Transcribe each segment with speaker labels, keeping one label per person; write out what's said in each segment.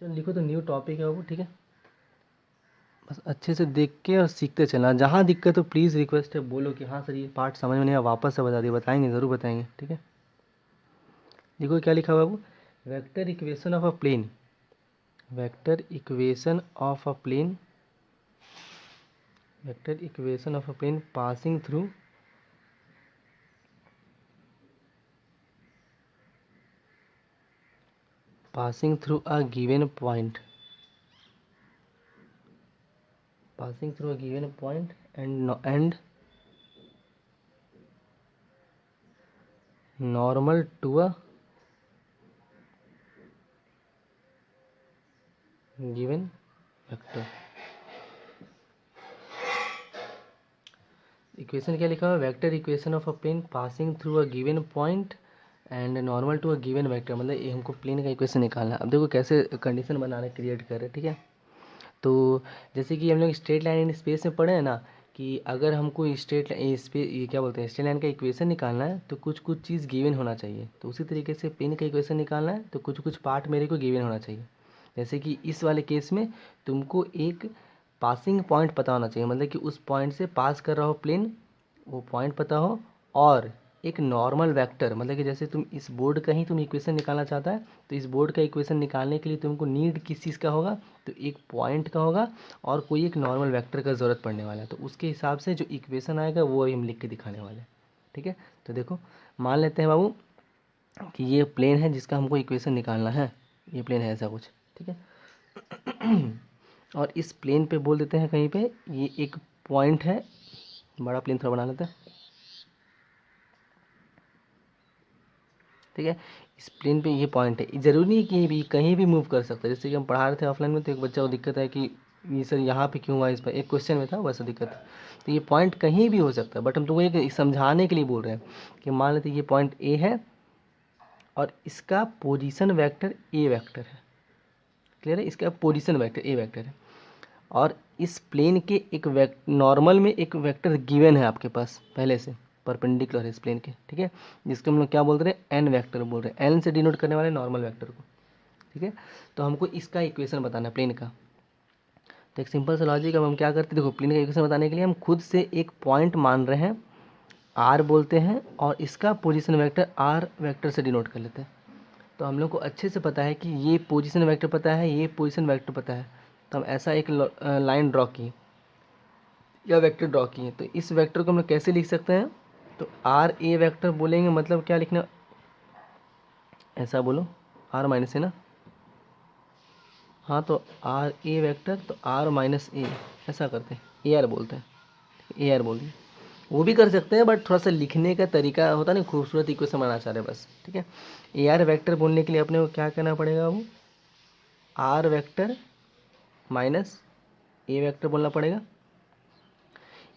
Speaker 1: चलो लिखो तो न्यू टॉपिक है वो, ठीक है। बस अच्छे से देख के और सीखते चलना। जहाँ दिक्कत हो प्लीज़ रिक्वेस्ट है, बोलो कि हाँ सर ये पार्ट समझ में नहीं आया, वापस से बता दिए, बताएंगे, ज़रूर बताएंगे, ठीक है। देखो क्या लिखा हुआ है वो, vector equation of a plane, vector equation of a plane, vector equation of a plane passing through a given point, passing through a given point and normal to a given vector। Equation क्या लिखा हुआ है, vector equation of a plane passing through a given point and normal to a given vector, मतलब ये हमको plane का equation निकालना है। अब देखो कैसे कंडीशन बनाना क्रिएट कर रहे हैं, ठीक है। तो जैसे कि हम लोग स्ट्रेट लाइन इन स्पेस में पढ़े हैं ना, कि अगर हमको स्ट्रेट स्पेस, ये क्या बोलते हैं, स्ट्रेट लाइन का इक्वेशन निकालना है तो कुछ कुछ चीज़ गिवन होना चाहिए। तो उसी तरीके से प्लेन का इक्वेशन निकालना है तो कुछ कुछ पार्ट मेरे को गिवन होना चाहिए। जैसे कि इस वाले केस में तुमको एक पासिंग पॉइंट पता होना चाहिए, मतलब कि उस पॉइंट से पास कर रहा हो प्लेन, वो पॉइंट पता हो, और एक नॉर्मल वेक्टर, मतलब कि जैसे तुम इस बोर्ड का ही तुम इक्वेशन निकालना चाहता है तो इस बोर्ड का इक्वेशन निकालने के लिए तुमको नीड किस चीज़ का होगा, तो एक पॉइंट का होगा और कोई एक नॉर्मल वेक्टर का ज़रूरत पड़ने वाला है। तो उसके हिसाब से जो इक्वेशन आएगा वो हम लिख के दिखाने वाले हैं, ठीक है। तो देखो मान लेते हैं बाबू कि ये प्लेन है जिसका हमको इक्वेशन निकालना है, ये प्लेन है ऐसा कुछ, ठीक है। और इस प्लेन पे बोल देते हैं कहीं पे ये एक पॉइंट है, बड़ा प्लेन थोड़ा बना लेते हैं, ठीक है। इस प्लेन पे ये पॉइंट है, ज़रूरी नहीं कि ये भी कहीं भी मूव कर सकता है। जैसे कि हम पढ़ा रहे थे ऑफलाइन में, तो एक बच्चा को दिक्कत है कि ये सर यहाँ पे क्यों हुआ, इस पर एक क्वेश्चन में था वैसा दिक्कत है। तो ये पॉइंट कहीं भी हो सकता है, बट हम तुमको एक समझाने के लिए बोल रहे हैं कि मान लेते ये पॉइंट ए है और इसका पोजीशन वेक्टर ए वेक्टर है, क्लियर है, इसका पोजीशन वेक्टर ए वेक्टर है, और इस प्लेन के एक नॉर्मल में एक वेक्टर गिवन है आपके पास पहले से, परपेंडिकुलर है इस प्लेन के, ठीक है, जिसको हम लोग क्या बोल रहे हैं, एन वेक्टर बोल रहे हैं, एन से डिनोट करने वाले नॉर्मल वेक्टर को, ठीक है। तो हमको इसका इक्वेशन बताना है प्लेन का। तो एक सिंपल सा लॉजिक, अब हम क्या करते हैं, देखो प्लेन का इक्वेशन बताने के लिए हम खुद से एक पॉइंट मान रहे हैं, आर बोलते हैं, और इसका पोजीशन वेक्टर आर वेक्टर से डिनोट कर लेते हैं। तो हम लोग को अच्छे से पता है कि ये पोजीशन वेक्टर पता है, ये पोजीशन वेक्टर पता है, तो हम ऐसा एक लाइन ड्रॉ की या वेक्टर ड्रॉ किए। तो इस वेक्टर को हम लोग कैसे लिख सकते हैं, तो आर ए वेक्टर बोलेंगे, मतलब क्या लिखना, ऐसा बोलो, आर माइनस ए ना, हाँ, तो आर ए वेक्टर, तो आर माइनस ए, ऐसा करते हैं, ए आर बोलते हैं, ए आर बोलिए, वो भी कर सकते हैं, बट थोड़ा सा लिखने का तरीका होता है ना, खूबसूरत इक्वेशन बनाना चाह रहे हैं बस, ठीक है। ए आर वेक्टर बोलने के लिए अपने को क्या करना पड़ेगा, वो आर वेक्टर माइनस ए वेक्टर बोलना पड़ेगा।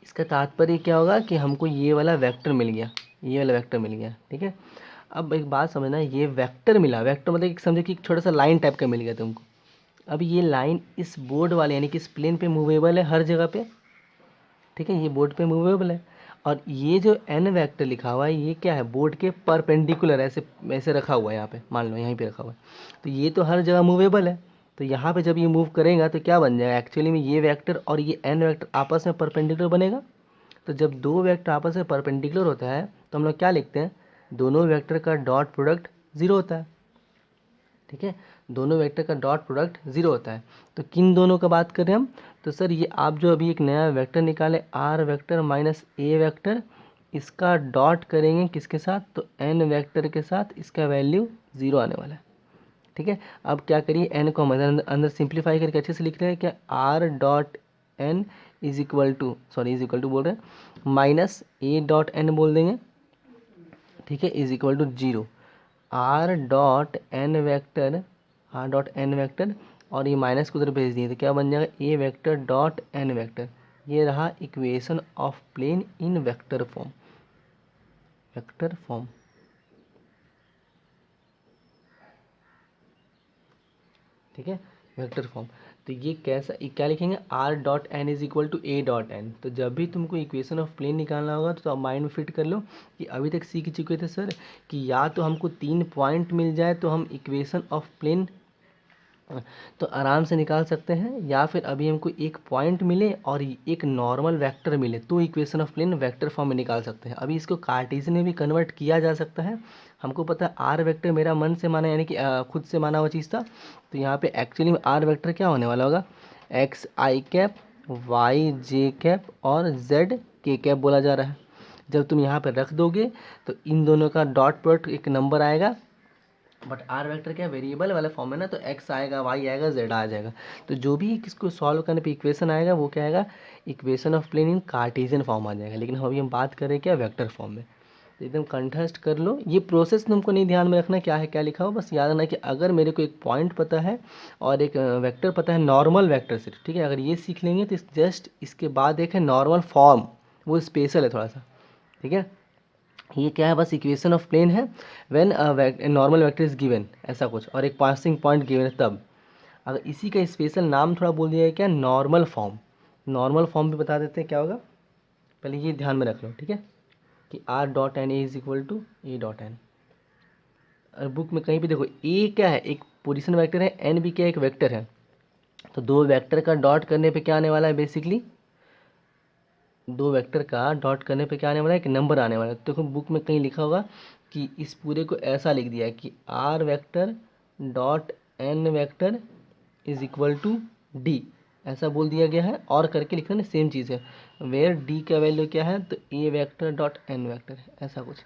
Speaker 1: इसका तात्पर्य क्या होगा कि हमको ये वाला वेक्टर मिल गया, ये वाला वेक्टर मिल गया, ठीक है। अब एक बात समझना, ये वेक्टर मिला, वेक्टर मतलब एक समझो कि एक छोटा सा लाइन टाइप का मिल गया तुमको। अब ये लाइन इस बोर्ड वाले यानी कि इस प्लेन पे मूवेबल है हर जगह पे, ठीक है, ये बोर्ड पे मूवेबल है, और ये जो एन वेक्टर लिखा हुआ है ये क्या है, बोर्ड के परपेंडिकुलर ऐसे ऐसे रखा हुआ है, यहाँ पे मान लो यहीं पे रखा हुआ है, तो ये तो हर जगह मूवेबल है। तो यहाँ पे जब ये मूव करेगा तो क्या बन जाएगा, एक्चुअली में ये वेक्टर और ये एन वेक्टर आपस में परपेंडिकुलर बनेगा। तो जब दो वेक्टर आपस में परपेंडिकुलर होता है तो हम लोग क्या लिखते हैं, दोनों वेक्टर का डॉट प्रोडक्ट जीरो होता है, ठीक है, दोनों वेक्टर का डॉट प्रोडक्ट जीरो होता है। तो किन दोनों का बात करें हम, तो सर ये आप जो अभी एक नया वेक्टर निकाले आर वेक्टर माइनस ए वेक्टर, इसका डॉट करेंगे किसके साथ, तो एन वेक्टर के साथ, इसका वैल्यू जीरो आने वाला है, ठीक है। अब क्या करिए, एन को हम अंदर अंदर सिंप्लीफाई करके अच्छे से लिख रहे हैं, क्या R dot N is equal to, sorry is equal to बोल रहे हैं, माइनस ए डॉट एन बोल देंगे, ठीक है, is equal to zero, R dot N vector, R dot N vector, और ये माइनस को उधर भेज दिए तो क्या बन जाएगा, A vector dot N vector. ये रहा equation of plane in vector form, vector form, ठीक है, वेक्टर फॉर्म। तो ये कैसा, ये क्या लिखेंगे, R dot N is equal to A dot N. तो जब भी तुमको इक्वेशन ऑफ प्लेन निकालना होगा तो आप माइंड में फिट कर लो कि अभी तक सीख चुके थे सर कि या तो हमको 3 पॉइंट मिल जाए तो हम इक्वेशन ऑफ प्लेन तो आराम से निकाल सकते हैं, या फिर अभी हमको एक पॉइंट मिले और एक नॉर्मल वेक्टर मिले तो equation of plane vector form में निकाल सकते हैं। अभी इसको कार्टेशियन में भी कन्वर्ट किया जा सकता है। हमको पता है आर वेक्टर मेरा मन से माना, यानी कि खुद से माना हुआ चीज़ था। तो यहाँ पे एक्चुअली में आर वेक्टर क्या होने वाला होगा, x I cap, Y J cap और जेड के कैप बोला जा रहा है। जब तुम यहाँ पे रख दोगे तो इन दोनों का डॉट प्रोडक्ट एक नंबर आएगा, बट आर वेक्टर क्या वेरिएबल वाला फॉर्म है ना, तो एक्स आएगा, वाई आएगा, जेड आ जाएगा। तो जो भी इसको सॉल्व करने पे इक्वेशन आएगा वो क्या आएगा, equation of plane in Cartesian form आ जाएगा। लेकिन अभी हम बात करें क्या, वेक्टर फॉर्म में। तो एकदम कंठस्थ कर लो, ये प्रोसेस तुमको नहीं ध्यान में रखना क्या है क्या लिखा हो, बस याद रखना कि अगर मेरे को एक पॉइंट पता है और एक वेक्टर पता है, नॉर्मल वेक्टर सिर्फ, ठीक है, अगर ये सीख लेंगे तो जस्ट इसके बाद एक है नॉर्मल फॉर्म, वो स्पेशल है थोड़ा सा, ठीक है। ये क्या है, बस इक्वेशन ऑफ प्लेन है when normal vector is given, ऐसा कुछ, और एक पासिंग पॉइंट गिवन है तब। अगर इसी का स्पेशल नाम थोड़ा बोल दिया है क्या, नॉर्मल फॉर्म। नॉर्मल फॉर्म भी बता देते हैं क्या होगा, पहले ये ध्यान में रख लो, ठीक है, कि R dot N A is equal to A dot N. और बुक में कहीं भी देखो ए क्या है, एक पोजीशन वेक्टर है, एन भी क्या एक वेक्टर है। तो दो वेक्टर का डॉट करने पे क्या आने वाला है, बेसिकली दो वेक्टर का डॉट करने पे क्या आने वाला है, एक नंबर आने वाला है। तो देखो बुक में कहीं लिखा होगा कि इस पूरे को ऐसा लिख दिया है कि are vector dot N vector is equal to D, ऐसा बोल दिया गया है। और करके लिखना ना सेम चीज़ है, वेयर डी का वैल्यू क्या है, तो ए वेक्टर डॉट एन वेक्टर है, ऐसा कुछ।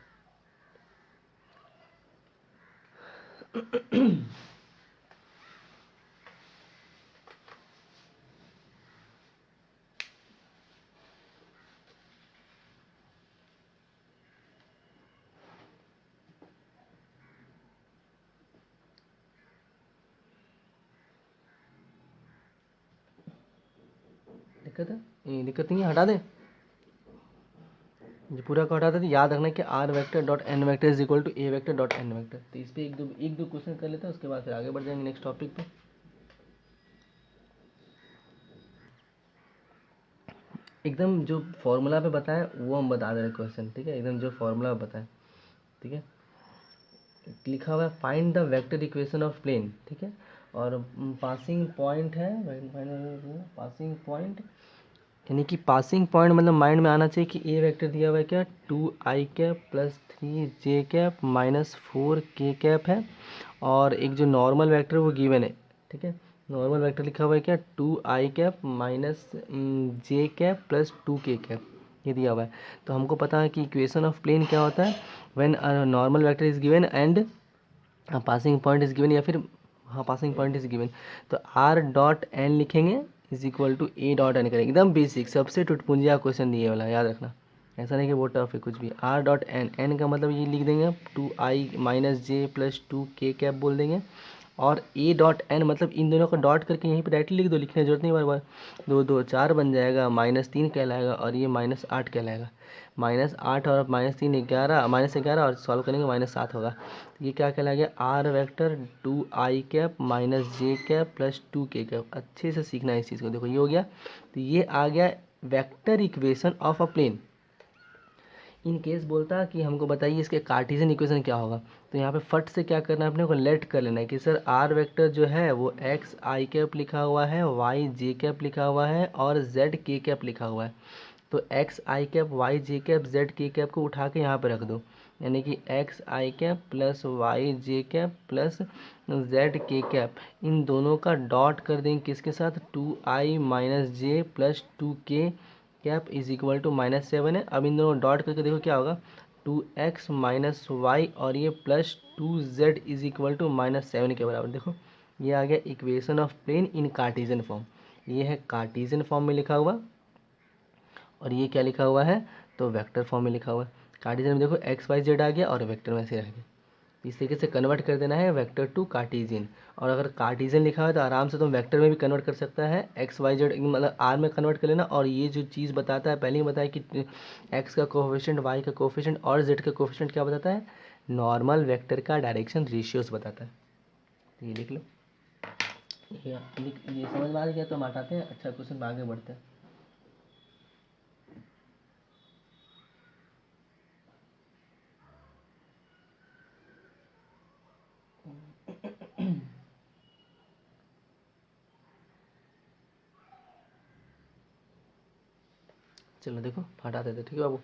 Speaker 1: दिक्कत है, ये दिक्कत नहीं है, हटा दे, जो पूरा का हटा दे। तो याद रखना कि are vector dot N vector is equal to A vector dot N vector. तो इस पर एक दो क्वेश्चन कर लेते हैं, उसके बाद फिर आगे बढ़ जाएंगे नेक्स्ट टॉपिक पे। एकदम जो फॉर्मूला पे बताएं वो हम बता दे रहे क्वेश्चन, ठीक है, एकदम जो फॉर्मूला पे बताएं, ठीक है। लिखा हुआ है find the vector equation of plane, ठीक है, और पासिंग पॉइंट है, पासिंग पॉइंट, यानी कि पासिंग पॉइंट मतलब माइंड में आना चाहिए कि ए वेक्टर दिया हुआ है क्या, 2i cap plus 3j cap minus 4k cap है, और एक जो नॉर्मल वेक्टर वो गिवन है, ठीक है। नॉर्मल वेक्टर लिखा हुआ है क्या, 2i cap minus j cap plus 2k cap, ये दिया हुआ है। तो हमको पता है कि इक्वेशन ऑफ प्लेन क्या होता है, when normal vector is given and passing point is given, या फिर हाँ पासिंग पॉइंट इज गिवन, तो आर डॉट एन लिखेंगे is equal to A dot N करेंगे। एकदम बेसिक सबसे टुटपुंजिया क्वेश्चन दिए वाला, याद रखना, ऐसा नहीं कि वो टफ है कुछ भी। आर डॉट एन, एन का मतलब ये लिख देंगे 2i-j प्लस 2k कैप बोल देंगे, और ए डॉट एन मतलब इन दोनों का डॉट करके यहीं पे डायरेक्टली लिख दो, लिखने की जरूरत नहीं बार बार। दो दो चार बन जाएगा, -3 कहलाएगा, और ये -8 कहलाएगा। -8 और -3 11, -11 और सॉल्व करेंगे -7 होगा। तो ये क्या कहला गया, R vector 2i cap minus J cap plus 2k cap. अच्छे से सीखना है इस चीज़ को, देखो ये हो गया। तो ये आ गया vector equation of a plane. In case बोलता कि हमको बताइए इसके कार्टेशियन इक्वेशन क्या होगा, तो यहाँ पे फट से क्या करना है, अपने को लेट कर लेना है कि सर आर वेक्टर जो है वो एक्स आई कैप लिखा हुआ है, वाई जे कैप लिखा हुआ है, और जेड के कैप लिखा हुआ है। तो X I cap, Y J cap, Z K cap को उठा के यहाँ पे रख दो, यानी कि X I cap plus Y J cap plus Z K cap, इन दोनों का डॉट कर देंगे किसके साथ, 2i-j plus 2k cap is equal to -7 है। अब इन दोनों डॉट करके देखो क्या होगा, 2x-y, और ये plus 2z is equal to -7 के बराबर। देखो ये आ गया equation of plane in Cartesian form. ये है कार्टेशियन फॉर्म में लिखा हुआ, और ये क्या लिखा हुआ है, तो वेक्टर फॉर्म में लिखा हुआ है। कार्टेशियन में देखो एक्स वाई जेड आ गया और वेक्टर में से रह गया। इस तरीके से कन्वर्ट कर देना है वेक्टर टू कार्टेशियन। और अगर कार्टेशियन लिखा है तो आराम से तुम वेक्टर में भी कन्वर्ट कर सकता है, एक्स वाई जेड मतलब आर में कन्वर्ट कर लेना। और ये जो चीज़ बताता है, पहले ही बताया कि एक्स का कोफिशिएंट, वाई का कोफिशिएंट और जेड का कोफिशिएंट क्या बताता है, नॉर्मल वेक्टर का डायरेक्शन रेशियोज बताता है। तो ये लिख लो, ये समझ में आ गया तो हम हटाते हैं। अच्छा क्वेश्चन में आगे बढ़ते हैं। चलो देखो हटा देते, ठीक है बाबू।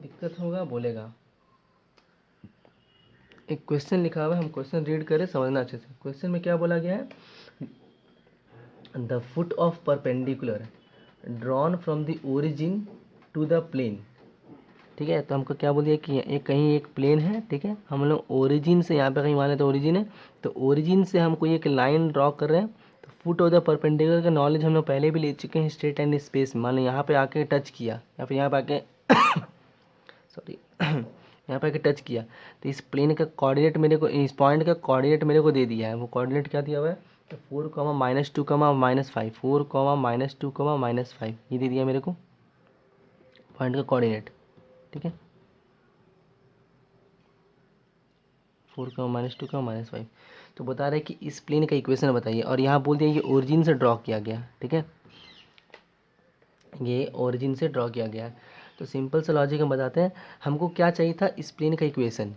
Speaker 1: दिक्कत होगा बोलेगा। एक क्वेश्चन लिखा हुआ है, हम क्वेश्चन रीड करें, समझना अच्छे से। क्वेश्चन में क्या बोला गया है, the foot of perpendicular drawn from the origin to the plane. ठीक है, तो हमको क्या बोल दिया कि एक कहीं एक प्लेन है, ठीक है, हम लोग ओरिजिन से, यहाँ पे कहीं मान लेते तो ओरिजिन है, तो ओरिजिन से हम कोई एक लाइन ड्रॉ कर रहे हैं। तो फुट ऑफ द परपेंडिकुलर का नॉलेज हम लोग पहले भी ले चुके हैं, स्ट्रेट एंड स्पेस में। मान लो यहाँ पे आके टच किया, या फिर यहाँ पे आके सॉरी यहाँ पे आके टच किया, तो इस प्लेन का कोऑर्डिनेट मेरे को, इस पॉइंट का कोऑर्डिनेट मेरे को दे दिया है। वो कोऑर्डिनेट क्या दिया हुआ है, तो 4, -2, -5, 4, -2, -5, ये दे दिया मेरे को पॉइंट का कोऑर्डिनेट। ठीक है, 4, -2, -5, तो बता रहे हैं कि इस प्लेन का इक्वेशन बताइए। और यहाँ बोल दिया ये ओरिजिन से ड्रॉ किया गया, ठीक है, ये ओरिजिन से ड्रॉ किया गया है। तो सिंपल सा लॉजिक हम बताते हैं, हमको क्या चाहिए था, इस प्लेन का इक्वेशन।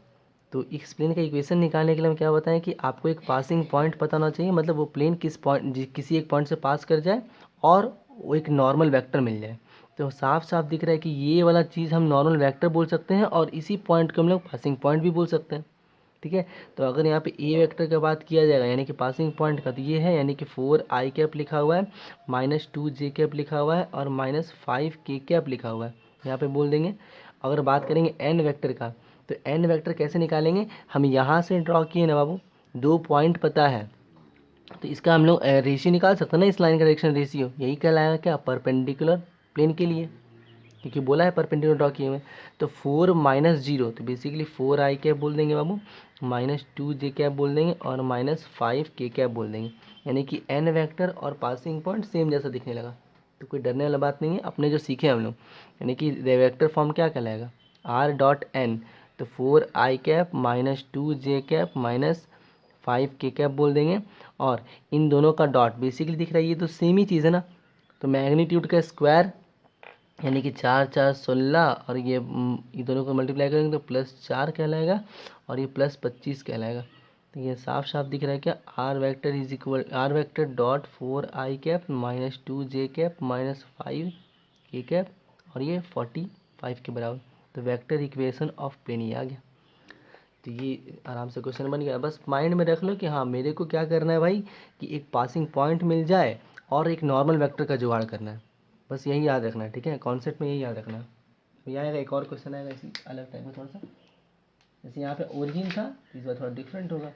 Speaker 1: तो इस प्लेन का इक्वेशन निकालने के लिए हम क्या बताएं कि आपको एक पासिंग पॉइंट पता होना चाहिए, मतलब वो प्लेन किस पॉइंट, किसी एक पॉइंट से पास कर जाए और वो एक नॉर्मल वेक्टर मिल जाए। तो साफ साफ दिख रहा है कि ये वाला चीज़ हम नॉर्मल वेक्टर बोल सकते हैं, और इसी पॉइंट को हम लोग पासिंग पॉइंट भी बोल सकते हैं। ठीक है, तो अगर यहाँ पे ए वेक्टर का बात किया जाएगा, यानी कि पासिंग पॉइंट का, तो ये है, यानी कि 4i कैप लिखा हुआ है, -2j कैप लिखा हुआ है, और -5k कैप लिखा हुआ है, यहाँ पे बोल देंगे। अगर बात करेंगे एन वेक्टर का, तो एन वेक्टर कैसे निकालेंगे, हम यहाँ से ड्रॉ किए ना बाबू, 2 पॉइंट पता है, तो इसका हम लोग रेशियो निकाल सकते हैं ना, इस लाइन का डायरेक्शन रेशियो, यही कहलाएगा क्या, परपेंडिकुलर प्लेन के लिए, क्योंकि बोला है परपेंडिकुलर ड्रॉ किए हुए। तो 4 - 0, तो बेसिकली 4i कैप बोल देंगे बाबू, -2j कैप बोल देंगे, और -5k कैप बोल देंगे। यानी कि एन वेक्टर और पासिंग पॉइंट सेम जैसा दिखने लगा, तो कोई डरने वाला बात नहीं है, अपने जो सीखे हम लोग। यानी कि वेक्टर फॉर्म क्या कहलाएगा, r.n, तो 4i cap -2j cap -5k cap बोल देंगे। और इन दोनों का डॉट बेसिकली दिख रहा है, ये तो सेम ही चीज़ है ना, तो मैग्नीट्यूड का स्क्वायर, यानी कि 4, 4, 16, और ये दोनों को मल्टीप्लाई करेंगे तो +4 कहलाएगा, और ये +25 कहलाएगा। तो ये साफ साफ दिख रहा है क्या, r vector -4i cap -2j cap -5k cap, और ये 45 के बराबर। तो वेक्टर इक्वेशन ऑफ प्लेन ये आ गया। तो ये आराम से क्वेश्चन बन गया। बस माइंड में रख लो कि हाँ, मेरे को क्या करना है भाई, कि एक पासिंग पॉइंट मिल जाए और एक नॉर्मल वेक्टर का जुगाड़ करना है, बस यही याद रखना है। ठीक है, कॉन्सेप्ट में यही याद रखना है। तो यहाँ आएगा एक और क्वेश्चन आएगा इसी अलग टाइप में थोड़ा सा, जैसे यहाँ पे ओरिजिन था, इस बार थोड़ा डिफरेंट होगा।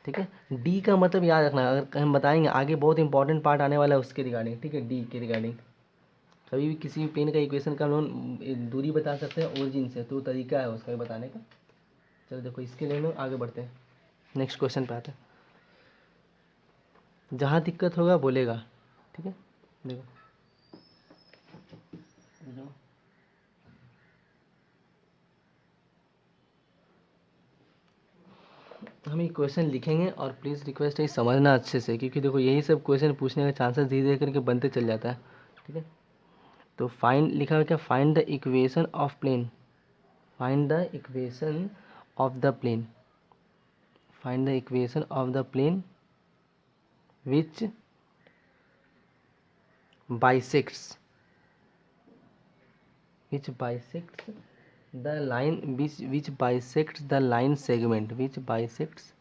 Speaker 1: ठीक है, डी का मतलब याद रखना, अगर हम बताएंगे आगे बहुत इंपॉर्टेंट पार्ट आने वाला है उसके रिगार्डिंग। ठीक है, डी के रिगार्डिंग कभी भी किसी भी पेन का इक्वेशन का हम लोग दूरी बता सकते हैं ओरिजिन से, तो तरीका है उसका बताने का। चलो देखो, इसके लिए लोग आगे बढ़ते हैं, नेक्स्ट क्वेश्चन पे आते हैं। जहाँ दिक्कत होगा बोलेगा, ठीक है, देखो हम ये क्वेश्चन लिखेंगे, और प्लीज़ रिक्वेस्ट है समझना अच्छे से, क्योंकि देखो यही सब क्वेश्चन पूछने का चांसेस धीरे धीरे करके बनते चल जाता है। ठीक है, तो फाइंड लिखा हुआ क्या, find the equation of plane, find the equation of the plane, find the equation of the plane which bisects the line, which bisects the line segment, which bisects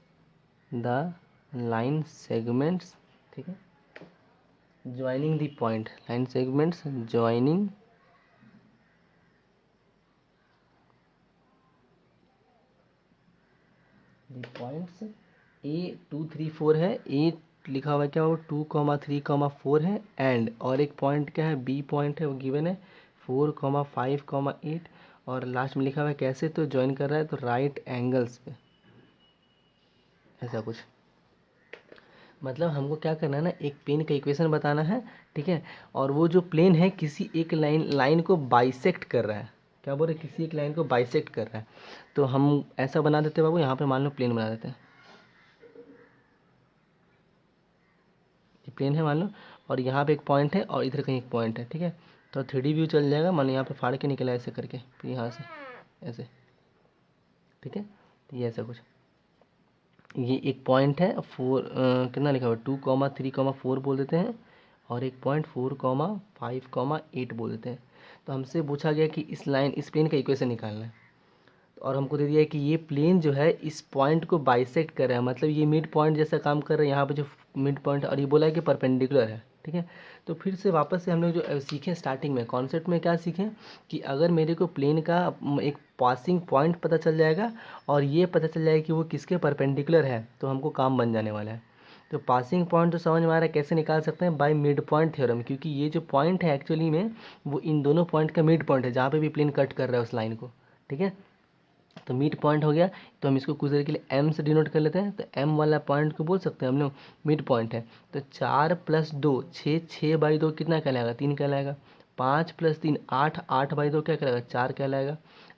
Speaker 1: the line segments, ठीक है, joining the point, line segments joining the points A2, 3, 4 है, A लिखा हुआ है क्या, वो 2, 3, 4 है, and और एक पॉइंट क्या है, बी पॉइंट है, वो गिवन है 4, 5, 8, और लास्ट में लिखा हुआ है कैसे, तो ज्वाइन कर रहा है तो राइट एंगल्स पे, ऐसा कुछ। मतलब हमको क्या करना है ना, एक प्लेन का इक्वेशन बताना है, ठीक है, और वो जो प्लेन है किसी एक लाइन को बाइसेक्ट कर रहा है, क्या बोल रहे, किसी एक लाइन को बाइसेक्ट कर रहा है। तो हम ऐसा बना देते हैं बाबू, यहाँ पे मान लो प्लेन बना देते हैं, ये प्लेन है मान लो, और यहाँ पे एक पॉइंट है और इधर कहीं एक पॉइंट है। ठीक है, तो 3D व्यू चल जाएगा, मान लो यहाँ पे फाड़ के निकला ऐसे करके, फिर यहाँ से ऐसे, ठीक है, तो ये ऐसा कुछ, ये एक पॉइंट है 4 कितना लिखा हुआ है 2,3,4 बोल देते हैं, और एक पॉइंट 4,5,8 बोल देते हैं। तो हमसे पूछा गया कि इस प्लेन का इक्वेशन निकालना है, और हमको दे दिया है कि ये प्लेन जो है इस पॉइंट को बाइसेक्ट कर रहा है, मतलब ये मिड पॉइंट जैसा काम कर रहा है यहाँ पे जो मिड पॉइंट, और ये बोला है कि परपेंडिकुलर है। ठीक है, तो फिर से वापस से हम लोग जो सीखे स्टार्टिंग में कॉन्सेप्ट में क्या सीखें कि अगर मेरे को प्लेन का एक पासिंग पॉइंट पता चल जाएगा और ये पता चल जाएगा कि वो किसके परपेंडिकुलर है, तो हमको काम बन जाने वाला है। तो पासिंग पॉइंट तो समझ में आ रहा है कैसे निकाल सकते हैं, बाय मिड पॉइंट थ्योरम, क्योंकि ये जो पॉइंट है एक्चुअली में वो इन दोनों पॉइंट का मिड पॉइंट है जहाँ पे भी प्लेन कट कर रहा है उस लाइन को। ठीक है, तो मिड पॉइंट हो गया, तो हम इसको कुछ देर के लिए m से डिनोट कर लेते हैं। तो m वाला पॉइंट को बोल सकते हैं हम लोग मिड पॉइंट है। तो 4 + 2 6, 6/2 कितना कहलाएगा 3 कहलाएगा। 5 + 3 8, 8/2 क्या कहलाएगा 4 कहलाएगा।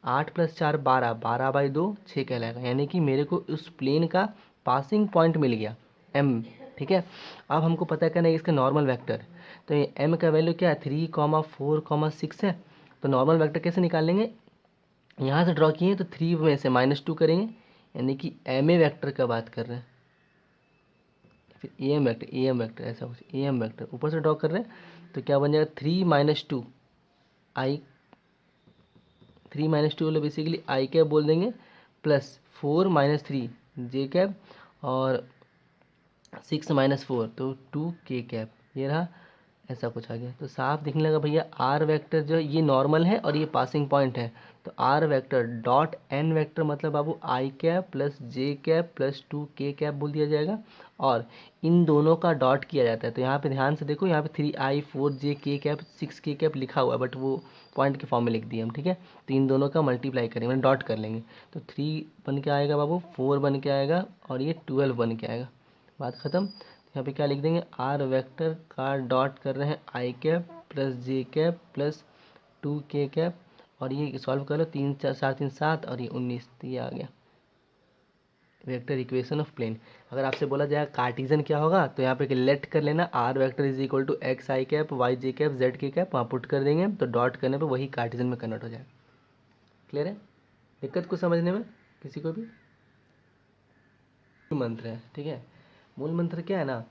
Speaker 1: 8 + 4 12, 12/2 6 कहलाएगा। यानी कि मेरे को उस प्लेन का पासिंग पॉइंट मिल गया m। ठीक है, अब हमको पता करना है इसका नॉर्मल वेक्टर। तो ये m का वैल्यू क्या है 3,4,6 है। तो नॉर्मल वेक्टर कैसे निकाल लेंगे, यहाँ से ड्रॉ किए तो 3 में से -2 करेंगे, यानी कि एम ए वैक्टर का बात कर रहे हैं। फिर ए एम वैक्टर ऐसा कुछ, ए एम वैक्टर ऊपर से ड्रॉ कर रहे हैं, तो क्या बन जाएगा 3 - 2 आई, 3 - 2 मतलब बेसिकली आई कैप बोल देंगे, प्लस 4 - 3 जे कैप, और 6 - 4 तो 2 के कैप। ये रहा, ऐसा कुछ आ गया। तो साफ दिखने लगा भैया आर वेक्टर जो है ये नॉर्मल है और ये पासिंग पॉइंट है। तो are vector dot N vector मतलब बाबू I cap plus J cap plus 2 K cap बोल दिया जाएगा, और इन दोनों का डॉट किया जाता है। तो यहाँ पे ध्यान से देखो, यहाँ पे 3i 4j के कैप 6 के कैप लिखा हुआ है, बट वो पॉइंट के फॉर्म में लिख दिए हम। ठीक है, तो इन दोनों का मल्टीप्लाई करेंगे, मतलब डॉट कर लेंगे। तो 3 बन के आएगा बाबू, 4 बन के आएगा, और ये 12 बन के आएगा। बात ख़त्म। यहाँ पे क्या लिख देंगे, आर वेक्टर का डॉट कर रहे हैं आई cap plus J cap plus 2 K cap, और ये सॉल्व कर लो 3 4 4 3 7 और ये 19, तो ये आ गया वेक्टर इक्वेशन ऑफ प्लेन। अगर आपसे बोला जाए कार्टिजन क्या होगा, तो यहाँ पे लेट कर लेना R vector is equal to X I cap Y J cap Z K cap, वहाँ पुट कर देंगे तो डॉट करने पे वही कार्टिजन में कन्वर्ट हो जाएगा। क्लियर है, दिक्कत कुछ समझने में किसी को भी? मंत्र है, ठीक है। मूल मंत्र क्या है ना,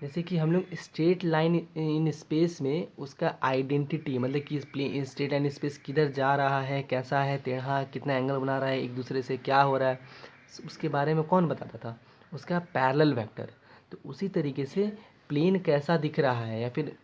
Speaker 1: जैसे कि हम लोग स्ट्रेट लाइन इन स्पेस में उसका आइडेंटिटी, मतलब कि स्ट्रेट लाइन स्पेस किधर जा रहा है, कैसा है, टेढ़ा कितना एंगल बना रहा है, एक दूसरे से क्या हो रहा है, उसके बारे में कौन बताता था, उसका पैरेलल वेक्टर। तो उसी तरीके से प्लेन कैसा दिख रहा है, या फिर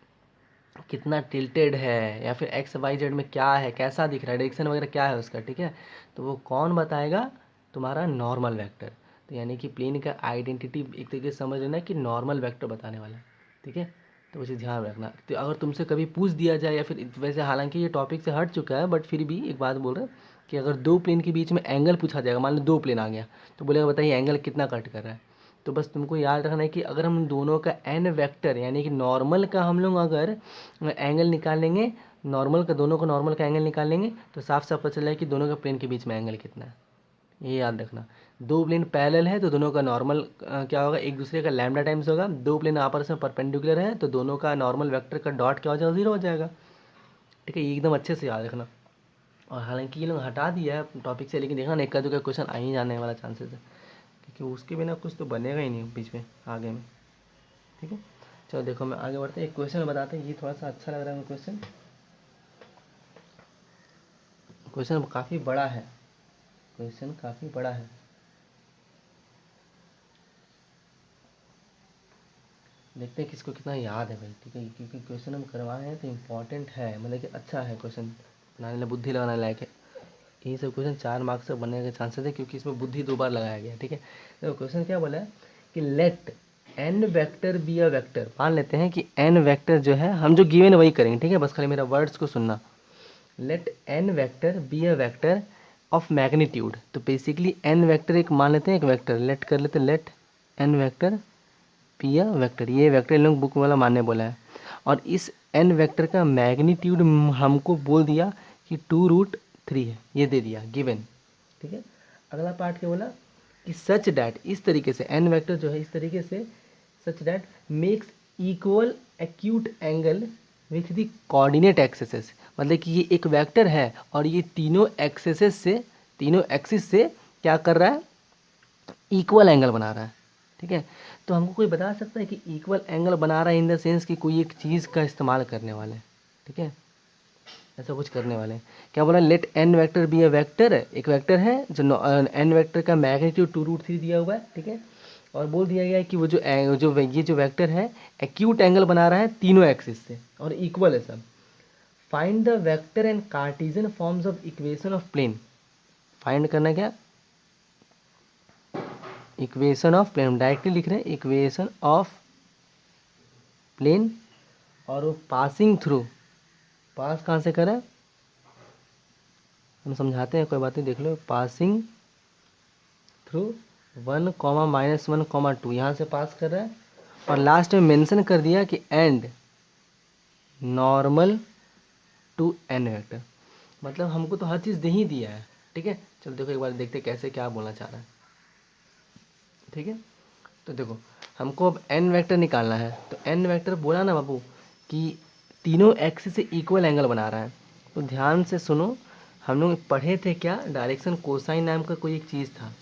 Speaker 1: कितना टिल्टेड है, या फिर एक्स वाई जेड में क्या है, कैसा दिख रहा है, डायरेक्शन वगैरह क्या है उसका, ठीक है, तो वो कौन बताएगा, तुम्हारा नॉर्मल वेक्टर। तो यानी कि प्लेन का आइडेंटिटी एक तरीके से समझ लेना कि नॉर्मल वेक्टर बताने वाला है। ठीक है, तो उसे ध्यान रखना। तो अगर तुमसे कभी पूछ दिया जाए, या फिर वैसे हालांकि ये टॉपिक से हट चुका है, बट फिर भी एक बात बोल रहे हैं कि अगर दो प्लेन के बीच में एंगल पूछा जाएगा, मान लो दो प्लेन आ गया, तो बोलेगा बताइए एंगल कितना कट कर रहा है। तो बस तुमको याद रखना है कि अगर हम दोनों का एन वेक्टर यानी कि नॉर्मल का हम लोग अगर एंगल निकालेंगे, नॉर्मल का दोनों का नॉर्मल का एंगल निकालेंगे, तो साफ साफ पता चल जाए कि दोनों का प्लेन के बीच में एंगल कितना है। ये याद रखना। दो प्लेन पैरेलल है तो दोनों का नॉर्मल क्या होगा, एक दूसरे का लैम्डा टाइम्स होगा। दो प्लेन आपस में परपेंडिकुलर है तो दोनों का नॉर्मल वेक्टर का डॉट क्या हो जाएगा, 0 हो जाएगा। ठीक है, ये एकदम अच्छे से याद रखना। और हालांकि ये लोग हटा दिया है टॉपिक से, लेकिन देखना एक का क्वेश्चन आ ही जाने वाला चांसेस है, क्योंकि उसके बिना कुछ तो बनेगा ही नहीं बीच में आगे में। ठीक है, चलो देखो मैं आगे बढ़ते हैं, एक क्वेश्चन बताते हैं, ये थोड़ा सा अच्छा लग रहा है मेरे क्वेश्चन। क्वेश्चन काफ़ी बड़ा है, क्वेश्चन काफ़ी बड़ा है। देखते हैं किसको कितना याद है भाई। ठीक है, क्योंकि क्वेश्चन हम करवाए हैं तो इम्पोर्टेंट है, मतलब कि अच्छा है क्वेश्चन, बनाने में बुद्धि लगाने लायक है। यही सब क्वेश्चन 4 मार्क्स से बनने के चांसेस है, क्योंकि इसमें बुद्धि 2 बार लगाया गया है। ठीक है, तो क्वेश्चन क्या बोला है कि let N vector be a vector. मान लेते हैं कि एन वेक्टर जो है, हम जो गिवन वही करेंगे। ठीक है, बस खाली मेरा वर्ड्स को सुनना। Let N vector be a vector of magnitude. तो बेसिकली एन वेक्टर एक मान लेते हैं, एक वेक्टर लेट कर लेते हैं, let N vector be a vector. ये वेक्टर इन लोग बुक वाला मानने बोला है, और इस एन वेक्टर का मैग्नीट्यूड हमको बोल दिया कि 2√3 है, ये दे दिया गिवन। ठीक है, अगला पार्ट क्या बोला कि सच डैट, इस तरीके से एन वेक्टर जो है इस तरीके से, such that makes equal acute angle with the coordinate axes. मतलब कि ये एक वेक्टर है और ये तीनों एक्सेसेस से, तीनों एक्सिस से क्या कर रहा है, इक्वल एंगल बना रहा है। ठीक है, तो हमको कोई बता सकता है कि इक्वल एंगल बना रहा है इन द सेंस कि कोई एक चीज़ का इस्तेमाल करने वाले हैं। ठीक है, ऐसा कुछ करने वाले हैं। क्या बोला, लेट एन वेक्टर बी ए वेक्टर, एक वेक्टर है जो एन वेक्टर का मैग्नीट्यूड 2√3 दिया हुआ है। ठीक है, और बोल दिया गया है कि वो ये जो वेक्टर है एक्यूट एंगल बना रहा है तीनों एक्सिस से और इक्वल है सब। Find the vector and Cartesian forms of equation of plane. Find करना क्या, इक्वेशन ऑफ प्लेन, डायरेक्टली लिख रहे हैं इक्वेशन ऑफ प्लेन, और वो पासिंग थ्रू, पास कहाँ से करें, हम समझाते हैं, कोई बात नहीं, देख लो, पासिंग थ्रू 1, -1, 2 यहाँ से पास कर रहा है, और लास्ट में मेंशन कर दिया कि and normal to N vector. मतलब हमको तो हर चीज़ दे ही दिया है। ठीक है, चलो देखो एक बार देखते हैं कैसे क्या बोलना चाह रहा है। ठीक है, तो देखो हमको अब एन वेक्टर निकालना है, तो एन वेक्टर बोला ना बाबू कि तीनों एक्सिस से इक्वल एंगल बना रहा है। तो ध्यान से सुनो, हम लोग पढ़े थे क्या, डायरेक्शन कोसाइन नाम का कोई एक चीज़ था।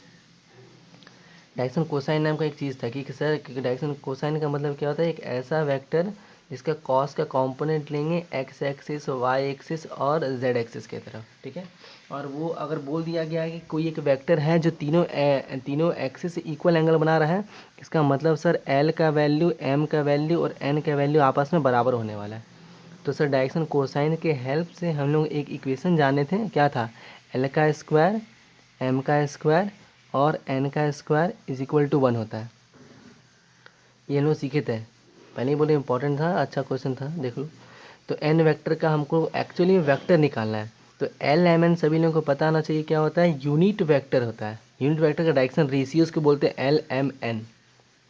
Speaker 1: डायरेक्शन कोसाइन नाम का एक चीज़ था कि सर डायरेक्शन कोसाइन का मतलब क्या होता है, एक ऐसा वेक्टर जिसका कॉस का कंपोनेंट लेंगे एक्स एक्सिस, वाई एक्सिस और जेड एक्सिस की तरफ। ठीक है, और वो अगर बोल दिया गया है कि कोई एक वेक्टर है जो तीनों एक्सिस से इक्वल एंगल बना रहा है, इसका मतलब सर एल का वैल्यू, एम का वैल्यू और एन का वैल्यू आपस में बराबर होने वाला है। तो सर डायरेक्शन कोसाइन के हेल्प से हम लोग एक इक्वेशन जाने थे, क्या था, एल का स्क्वायर, एम का स्क्वायर और एन का स्क्वायर इज इक्वल टू 1 होता है। ये हम लोग सीखे थे, पहले ही बोले इंपॉर्टेंट था, अच्छा क्वेश्चन था, देख लो। तो एन वेक्टर का हमको एक्चुअली वेक्टर निकालना है, तो एल एम एन सभी लोगों को पता होना चाहिए क्या होता है, यूनिट वेक्टर होता है। यूनिट वेक्टर का डायरेक्शन रेशियोज को बोलते हैं एल एम एन।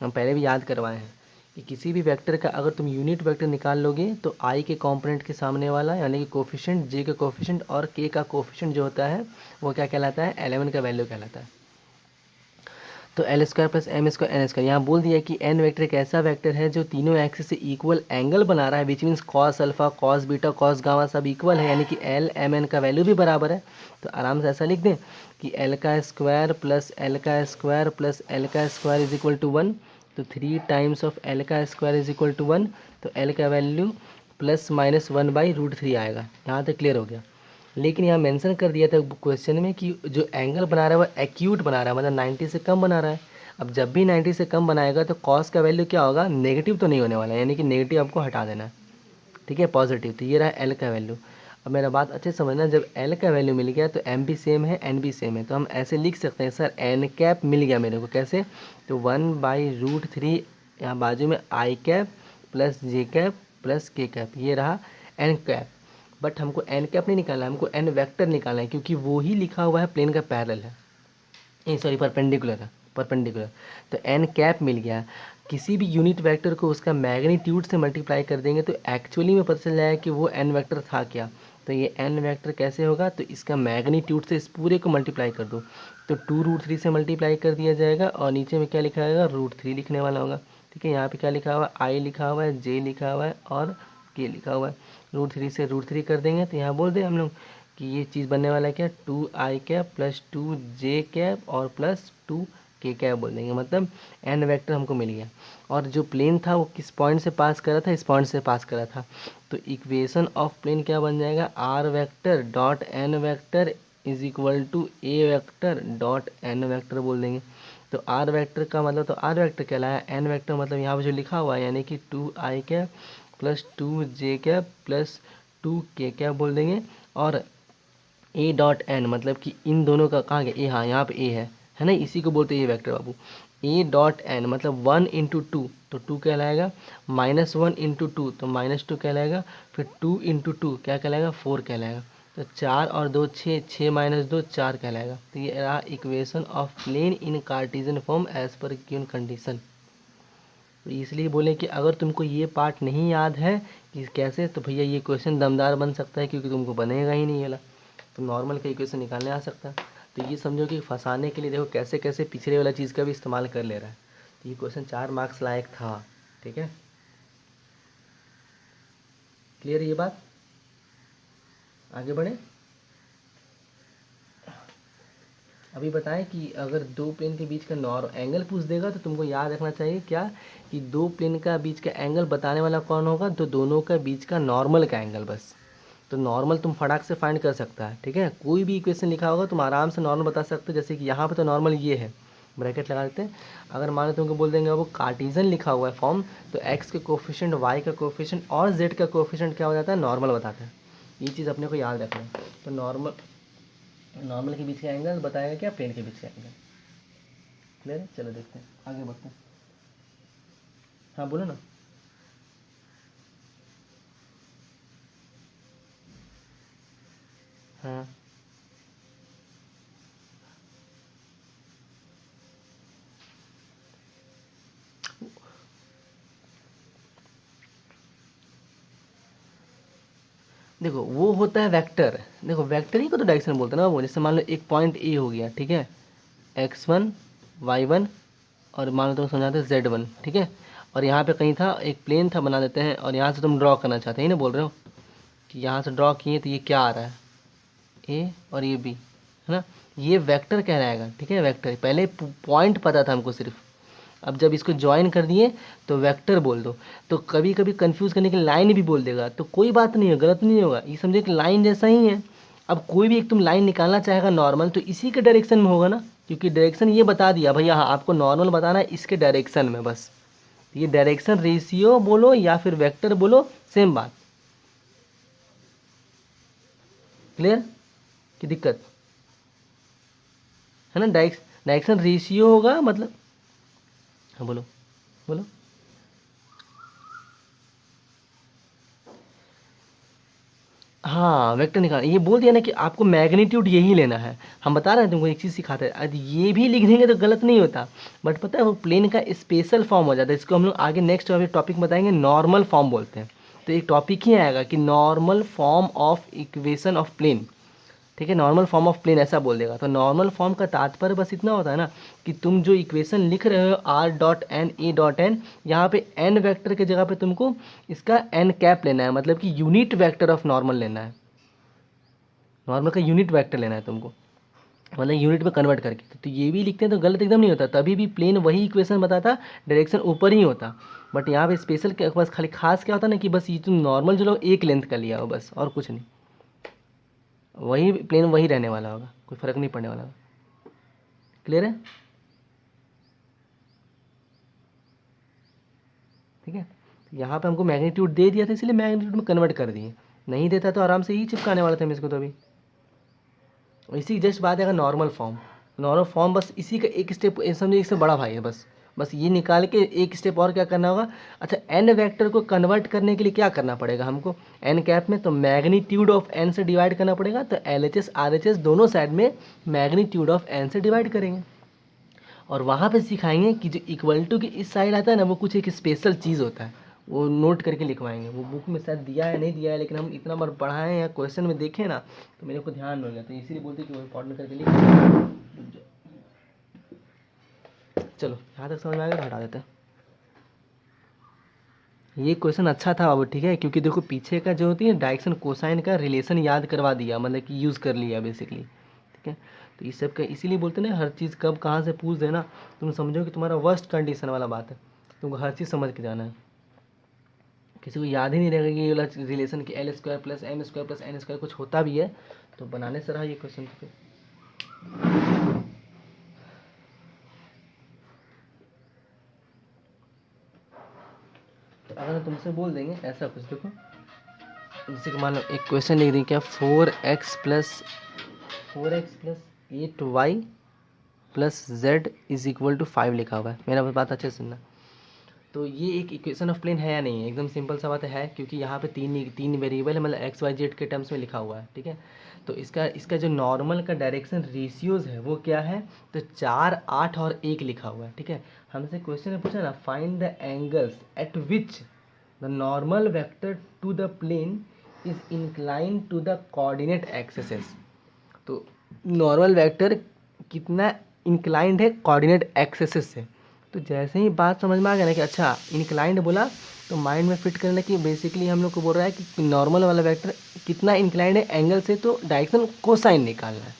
Speaker 1: हम पहले भी याद करवाए हैं कि किसी भी वेक्टर का अगर तुम यूनिट वेक्टर निकाल लोगे तो आई के कंपोनेंट के सामने वाला यानी कि कोफिशिएंट, जे का कोफिशिएंट और के का कोफिशिएंट जो होता है वो क्या कहलाता है, एल एम एन का वैल्यू कहलाता है। तो L square plus M square N square, यहाँ बोल दिया कि एन वेक्टर एक ऐसा वेक्टर है जो तीनों एक्सिस से इक्वल एंगल बना रहा है, which means cos alpha, cos beta, cos gamma सब इक्वल है, यानी कि एल एम एन का वैल्यू भी बराबर है। तो आराम से ऐसा लिख दें कि एल का स्क्वायर प्लस एल का स्क्वायर प्लस एल का स्क्वायर इज इक्वल टू 1, तो 3 टाइम्स ऑफ एल का स्क्वायर इज इक्वल टू 1, तो एल का वैल्यू +-1/√3 आएगा। यहाँ तक क्लियर हो गया। लेकिन यहाँ मेंशन कर दिया था क्वेश्चन में कि जो एंगल बना रहा है वो एक्यूट बना रहा है, मतलब 90 से कम बना रहा है। अब जब भी 90 से कम बनाएगा तो कॉस का वैल्यू क्या होगा, नेगेटिव तो नहीं होने वाला है, यानी कि नेगेटिव आपको हटा देना है। ठीक है, पॉजिटिव। तो ये रहा एल का वैल्यू। अब मेरा बात अच्छे से समझना, जब एल का वैल्यू मिल गया तो एम भी सेम है, एन भी सेम है, तो हम ऐसे लिख सकते हैं सर एन कैप मिल गया मेरे को, कैसे, तो 1/√3 यहाँ बाजू में आई cap plus J cap plus के कैप, ये रहा एन कैप। बट हमको एन कैप नहीं निकालना है, हमको एन वेक्टर निकालना है, क्योंकि वो ही लिखा हुआ है प्लेन का पैरेलल है, सॉरी परपेंडिकुलर है, परपेंडिकुलर। तो एन कैप मिल गया। किसी भी यूनिट वेक्टर को उसका मैग्नीट्यूड से मल्टीप्लाई कर देंगे तो एक्चुअली में पता चल जाएगा कि वो एन वेक्टर था क्या। तो ये एन वेक्टर कैसे होगा, तो इसका मैग्नीट्यूड से इस पूरे को मल्टीप्लाई कर दो, तो 2√3 से मल्टीप्लाई कर दिया जाएगा, और नीचे में क्या लिखा जाएगा, √3 लिखने वाला होगा। ठीक है, यहाँ पे क्या लिखा हुआ है, आई लिखा हुआ है, जे लिखा हुआ है और के लिखा हुआ है। √3 से √3 कर देंगे तो यहाँ बोल दें हम लोग कि ये चीज़ बनने वाला है क्या, 2i cap plus 2j cap और प्लस 2k कैप बोल देंगे, मतलब एन वेक्टर हमको मिल गया। और जो प्लेन था वो किस पॉइंट से पास करा था, इस पॉइंट से पास करा था। तो इक्वेशन ऑफ प्लेन क्या बन जाएगा, R vector dot N vector is equal to A vector dot N vector बोल देंगे। तो आर वेक्टर का मतलब तो आर वेक्टर कहलाया, एन वेक्टर मतलब यहाँ पे जो लिखा हुआ है यानी कि 2i cap plus 2j cap plus 2k cap बोल देंगे। और ए डॉट एन मतलब कि इन दोनों का कहाँ गया, ए, हाँ यहाँ पे ए है ना, इसी को बोलते हैं ये वेक्टर बाबू। ए डॉट एन मतलब 1 × 2, तो 2 कहलाएगा, -1 × 2 तो -2 कहलाएगा, फिर 2 × 2 क्या कहलाएगा, 4 कहलाएगा। तो 4 और 2 6, 6 - 2 4 कहलाएगा। तो ये रहा equation of plane in Cartesian form as per given condition. तो इसलिए बोले कि अगर तुमको ये पार्ट नहीं याद है कि कैसे, तो भैया ये क्वेश्चन दमदार बन सकता है, क्योंकि तुमको बनेगा ही नहीं ये वाला, तो नॉर्मल का इक्वेशन निकालने आ सकता है। तो ये समझो कि फंसाने के लिए देखो कैसे कैसे पिछले वाला चीज़ का भी इस्तेमाल कर ले रहा है। तो ये क्वेश्चन 4 मार्क्स लायक था। ठीक है, क्लियर ये बात, आगे बढ़े। अभी बताएं कि अगर दो प्लेन के बीच का एंगल पूछ देगा तो तुमको याद रखना चाहिए क्या, कि दो प्लेन का बीच का एंगल बताने वाला कौन होगा, तो दोनों का बीच का नॉर्मल का एंगल बस। तो नॉर्मल तुम फटाक से फाइंड कर सकता है, ठीक है। कोई भी इक्वेशन लिखा होगा तुम आराम से नॉर्मल बता सकते हो, जैसे कि यहाँ पे तो नॉर्मल ये है, ब्रैकेट लगा देते हैं। अगर मान लो तुमको बोल देंगे वो कार्टेशियन लिखा हुआ है फॉर्म, तो एक्स के कोफिशिएंट, वाई का कोफिशिएंट और जेड का कोफिशिएंट क्या हो जाता है, नॉर्मल बताता है। ये चीज़ अपने को याद रखना है। तो नॉर्मल नॉर्मल के बीच का एंगल बताएगा क्या, प्लेन के बीच का एंगल। क्लियर है, चलो देखते हैं, आगे बढ़ते हैं। हाँ बोलो ना। हाँ देखो वो होता है वेक्टर। देखो वेक्टर ही को तो डायरेक्शन बोलते हैं ना वो। जैसे मान लो एक पॉइंट ए हो गया, ठीक है, x1 y1, और मान लो तुम समझाते हैं z1, ठीक है। और यहाँ पे कहीं था एक प्लेन था, बना देते हैं, और यहाँ से तुम ड्रॉ करना चाहते हैं ना, बोल रहे हो कि यहाँ से ड्रॉ किए तो ये क्या आ रहा है, ए और ये बी, है ना। ये वेक्टर कहलाएगा, ठीक है। वेक्टर पहले पॉइंट पता था हमको सिर्फ, अब जब इसको ज्वाइन कर दिए तो वेक्टर बोल दो। तो कभी कभी कंफ्यूज करने के लिए लाइन भी बोल देगा, तो कोई बात नहीं है, गलत नहीं होगा, ये समझे कि लाइन जैसा ही है। अब कोई भी एक तुम लाइन निकालना चाहेगा नॉर्मल, तो इसी के डायरेक्शन में होगा ना, क्योंकि डायरेक्शन ये बता दिया भैया, हाँ आपको नॉर्मल बताना है इसके डायरेक्शन में बस। ये डायरेक्शन रेशियो बोलो या फिर वेक्टर बोलो, सेम बात। क्लियर की दिक्कत है ना। डायरेक्शन रेशियो होगा मतलब। हाँ बोलो बोलो। हाँ वेक्टर निकाल, ये बोल दिया ना कि आपको मैग्नीट्यूड यही लेना है। हम बता रहे हैं तुमको, एक चीज़ सिखाते हैं, अब ये भी लिख देंगे तो गलत नहीं होता, बट पता है वो प्लेन का स्पेशल फॉर्म हो जाता है। इसको हम लोग आगे नेक्स्ट टॉपिक बताएंगे, नॉर्मल फॉर्म बोलते हैं। तो एक टॉपिक ही आएगा कि normal form of equation of plane, ठीक है। नॉर्मल फॉर्म ऑफ प्लेन ऐसा बोल देगा। तो नॉर्मल फॉर्म का तात्पर्य बस इतना होता है ना, कि तुम जो इक्वेशन लिख रहे हो R dot N A dot N, यहाँ पे एन वेक्टर की जगह पे तुमको इसका एन कैप लेना है, मतलब कि यूनिट वेक्टर ऑफ नॉर्मल लेना है। नॉर्मल का यूनिट वेक्टर लेना है तुमको, मतलब यूनिट में कन्वर्ट करके। तो ये भी लिखते हैं तो गलत एकदम नहीं होता, तभी भी प्लेन वही इक्वेशन बताता, डायरेक्शन ऊपर ही होता। बट यहाँ पे स्पेशल क्या, बस खाली खास क्या होता ना, कि बस ये तुम नॉर्मल जो लो एक लेंथ का लिया हो बस, और कुछ नहीं। वही प्लेन वही रहने वाला होगा, कोई फर्क नहीं पड़ने वाला होगा। क्लियर है, ठीक है। तो यहाँ पे हमको मैग्नीट्यूड दे दिया था, इसलिए मैग्नीट्यूड में कन्वर्ट कर दिए। नहीं देता तो आराम से ही चिपकाने वाला था हम इसको तो अभी। और इसी जस्ट बात है नॉर्मल फॉर्म। नॉर्मल फॉर्म बस इसी का एक स्टेप समझिए, इससे बड़ा भाई है बस। बस ये निकाल के एक स्टेप और क्या करना होगा। अच्छा, एन वेक्टर को कन्वर्ट करने के लिए क्या करना पड़ेगा हमको, एन कैप में तो मैग्नीट्यूड ऑफ एन से डिवाइड करना पड़ेगा। तो L H S R H S दोनों साइड में मैग्नीट्यूड ऑफ एन से डिवाइड करेंगे। और वहाँ पे सिखाएंगे कि जो इक्वल टू की इस साइड आता है ना, वो कुछ एक स्पेशल चीज़ होता है, वो नोट करके लिखवाएंगे। वो बुक में शायद दिया है नहीं दिया है, लेकिन हम इतना बार पढ़ाएं या क्वेश्चन में देखें ना, तो मेरे को ध्यान में हो गया, तो इसीलिए बोलते कि वो इंपॉर्टेंट करके लिख। चलो यहाँ तक समझ में आ गया तो हटा देते हैं। ये क्वेश्चन अच्छा था बाबू, ठीक है, क्योंकि देखो पीछे का जो होती है डायरेक्शन कोसाइन का रिलेशन याद करवा दिया, मतलब कि यूज़ कर लिया बेसिकली, ठीक है। तो इस सब का इसीलिए बोलते हैं ना, हर चीज़ कब कहाँ से पूछ देना, तुम समझो कि तुम्हारा वर्स्ट कंडीशन वाला बात है, तुमको हर चीज़ समझ के जाना है। किसी को याद ही नहीं रहेगा कि ये वाला रिलेशन कि L square plus M square plus N square कुछ होता भी है, तो बनाने से रहा ये क्वेश्चन। तो फिर तो अगर तुमसे बोल देंगे ऐसा कुछ, देखो जैसे कि मान लो एक क्वेश्चन लिख दें क्या, 4x plus 8y plus z is equal to 5 लिखा हुआ है। मेरा बात अच्छे से सुनना। तो ये एक इक्वेशन ऑफ प्लेन है या नहीं है, एकदम सिंपल सा बात है, क्योंकि यहाँ पे तीन वेरिएबल है, मतलब एक्स वाई जेड के टर्म्स में लिखा हुआ है, ठीक है। तो इसका जो नॉर्मल का डायरेक्शन रेशियोज है वो क्या है, तो 4, 8 और 1 लिखा हुआ है, ठीक है। हमसे क्वेश्चन में पूछा ना, find the angles at which the normal vector to the plane is incline to the coordinate axes. तो नॉर्मल वेक्टर कितना इंक्लाइंड है कोऑर्डिनेट एक्सेसेस से। तो जैसे ही बात समझ में आ गया ना कि अच्छा इंक्लाइंड बोला, तो माइंड में फिट करना कि बेसिकली हम लोग को बोल रहा है कि नॉर्मल वाला वेक्टर कितना इंक्लाइंड है एंगल से, तो डायरेक्शन कोसाइन निकालना है।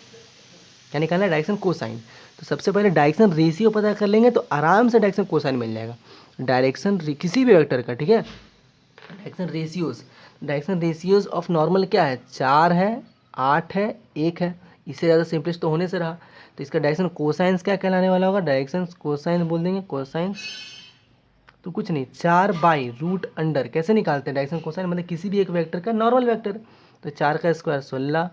Speaker 1: क्या निकालना है, डायरेक्शन कोसाइन। तो सबसे पहले डायरेक्शन रेशियो पता कर लेंगे तो आराम से डायरेक्शन कोसाइन मिल जाएगा। डायरेक्शन किसी भी वेक्टर का, ठीक है, डायरेक्शन रेशियोज ऑफ नॉर्मल क्या है, 4 है, 8 है, 1 है। इससे ज़्यादा सिंपलेस्ट तो होने से रहा। तो इसका डायरेक्शन कोसाइंस क्या कहलाने वाला होगा, डायरेक्शन कोसाइन बोल देंगे, कोसाइंस। तो कुछ नहीं, 4/√अंडर कैसे निकालते हैं डायरेक्शन कोसाइन, मतलब किसी भी एक वेक्टर का नॉर्मल वेक्टर। तो 4 का स्क्वायर 16,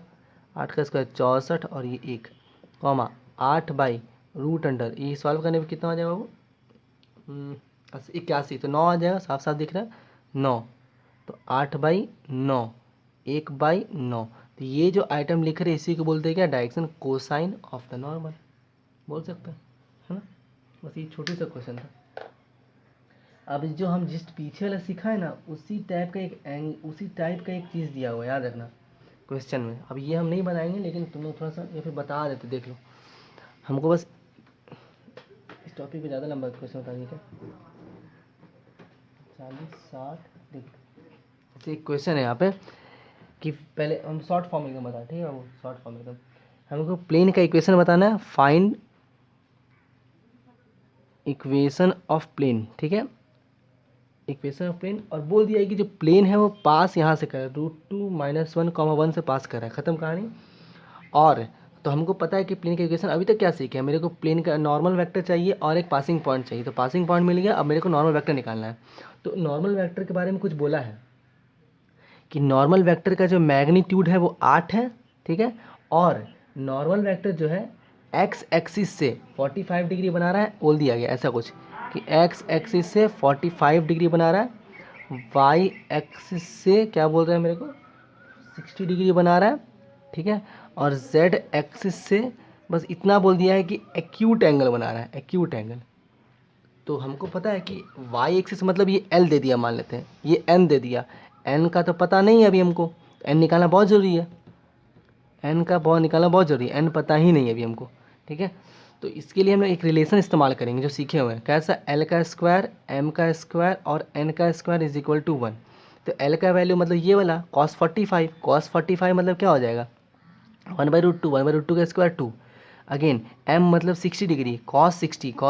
Speaker 1: 8 का स्क्वायर 64 और ये 1 कॉमा 8/√अंडर। ये सॉल्व करने पर कितना आ जाएगा वो 81। तो 9 आ जाएगा, साफ साफ दिख रहा है 9। तो 8/9, 1/9। तो ये जो आइटम लिख रहे हैं इसी को बोलते हैं क्या, direction cosine of the normal बोल सकते हैं, है ना। बस ये छोटी सा क्वेश्चन था। अब जो हम जिस पीछे वाला सीखा है ना, उसी टाइप का एक चीज़ दिया हुआ है, याद रखना क्वेश्चन में। अब ये हम नहीं बनाएंगे, लेकिन तुम लोग थोड़ा सा या फिर बता देते, देख लो। हमको बस इस टॉपिक पे ज़्यादा लंबा क्वेश्चन बता दीजिए, 40 60 देखो। एक क्वेश्चन है यहाँ पे कि पहले हम शॉर्ट फॉर्म एकदम बता, ठीक है, वो शॉर्ट फॉर्म एकदम हमको प्लेन का इक्वेशन बताना है, फाइंड इक्वेशन ऑफ प्लेन, ठीक है, इक्वेशन ऑफ प्लेन। और बोल दिया है कि जो प्लेन है वो पास यहाँ से कर रहा है, √2 - 1 से पास कर रहा है, ख़त्म कहानी। और तो हमको पता है कि प्लेन का इक्वेशन अभी तक क्या सीखे हैं, मेरे को प्लेन का नॉर्मल वेक्टर चाहिए और एक पासिंग पॉइंट चाहिए। तो पासिंग पॉइंट मिल गया, अब मेरे को नॉर्मल वेक्टर निकालना है। तो नॉर्मल वेक्टर के बारे में कुछ बोला है कि नॉर्मल वेक्टर का जो मैग्नीट्यूड है वो 8 है, ठीक है। और नॉर्मल वेक्टर जो है एक्स एक्सिस से 45 डिग्री बना रहा है, बोल दिया गया ऐसा कुछ कि एक्स एक्सिस से 45 डिग्री बना रहा है, वाई एक्सिस से क्या बोल रहा है मेरे को 60 डिग्री बना रहा है, ठीक है। और जेड एक्सिस से बस इतना बोल दिया है कि एक्यूट एंगल बना रहा है, एक्यूट एंगल। तो हमको पता है कि वाई एक्सिस मतलब ये एल दे दिया, मान लेते हैं ये एन दे दिया। एन का तो पता नहीं है अभी हमको, एन निकालना बहुत ज़रूरी है, एन का बहुत निकालना बहुत ज़रूरी है, एन पता ही नहीं है अभी हमको, ठीक है। तो इसके लिए हम लोग एक रिलेशन इस्तेमाल करेंगे जो सीखे हुए हैं, कैसा, एल का स्क्वायर एम का स्क्वायर और एन का स्क्वायर इज इक्वल टू 1। तो एल का वैल्यू मतलब ये वाला cos 45 मतलब क्या हो जाएगा 1/√2, 1/√2 का स्क्वायर 2। अगेन एम मतलब 60 डिग्री, cos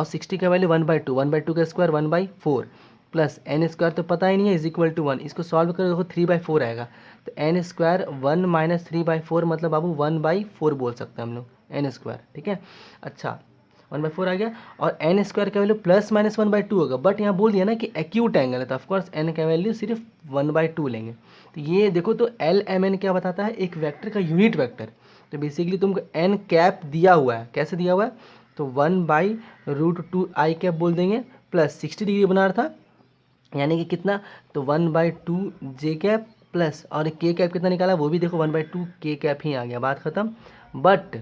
Speaker 1: 60 का वैल्यू 1/2, 1/2 का स्क्वायर 1/4 प्लस एन स्क्वायर तो पता ही नहीं है इज इक्वल टू 1। इसको सॉल्व करो देखो 3/4 आएगा। तो एन स्क्वायर 1 - 3/4 मतलब बाबू 1/4 बोल सकते हैं हम लोग, एन स्क्वायर, ठीक है। अच्छा 1/4 आ गया। और एन स्क्वायर का वैल्यू +- 1/2 होगा, बट यहाँ बोल दिया ना कि एक्यूट एंगल है, तो ऑफकोर्स एन का वैल्यू सिर्फ 1/2 लेंगे। तो ये देखो, तो एल एम एन क्या बताता है, एक वेक्टर का यूनिट वेक्टर। तो बेसिकली तुमको एन कैप दिया हुआ है, कैसे दिया हुआ है, तो 1/√2 आई कैप बोल देंगे, प्लस 60 डिग्री बना रहा था यानी कि कितना, तो 1/2 जे कैप प्लस और के कैप कितना निकाला वो भी देखो 1/2 के कैप ही आ गया, बात खत्म। बट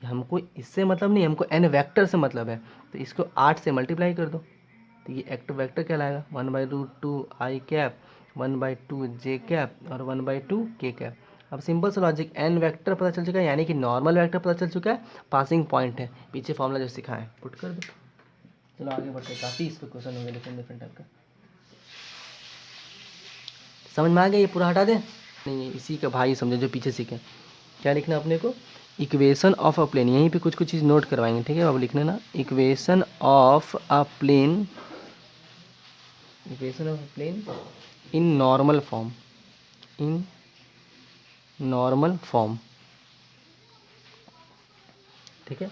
Speaker 1: हमको इससे मतलब नहीं, हमको एन वेक्टर से मतलब है। तो इसको 8 से मल्टीप्लाई कर दो, तो ये एक्ट वेक्टर कहलाएगा 1/√2 आई कैप, 1/2 जे कैप और 1/2 के कैप। अब सिंपल सा लॉजिक, एन वेक्टर पता चल चुका है, यानी कि नॉर्मल वेक्टर पता चल चुका है, पासिंग पॉइंट है, पीछे फॉर्मूला जो सिखाएं पुट कर दो। चलो आगे बढ़ते हैं, काफ़ी इस पर क्वेश्चन हो गया डिफरेंट डिफरेंट टाइप का। समझ में आ गया, ये पूरा हटा दें, नहीं इसी का भाई समझो जो पीछे सीखे। क्या लिखना अपने को, इक्वेशन ऑफ अ प्लेन, यहीं पे कुछ कुछ चीज़ नोट करवाएंगे, ठीक है। अब लिखने ना, equation of a plane, equation of a plane in normal form, in normal form, ठीक है,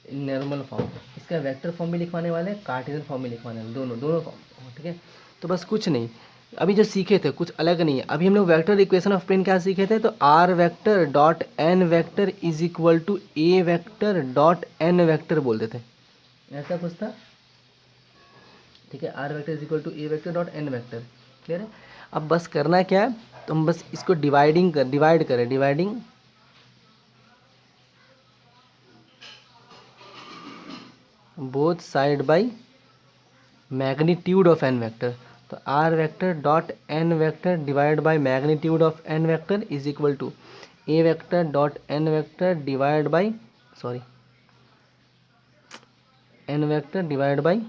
Speaker 1: इन नॉर्मल फॉर्म। इसका वेक्टर फॉर्म भी लिखवाने वाले हैं, कार्टेशियन फॉर्म भी लिखवाने वाले, दोनों दोनों फॉर्म, ठीक है। तो बस कुछ नहीं, अभी जो सीखे थे कुछ अलग नहीं है। अभी हम लोग वेक्टर इक्वेशन ऑफ प्लेन क्या सीखे थे, तो are vector dot N vector is equal to A vector dot N vector बोलते थे, ऐसा कुछ था, ठीक है। Are vector is equal to A vector dot N vector, clear है। अब बस करना क्या है, तो हम बस इसको डिवाइड करें, dividing both side by magnitude of n vector. तो are vector dot N vector divide by magnitude of n vector is equal to A vector dot N vector divide by, sorry, n vector divide by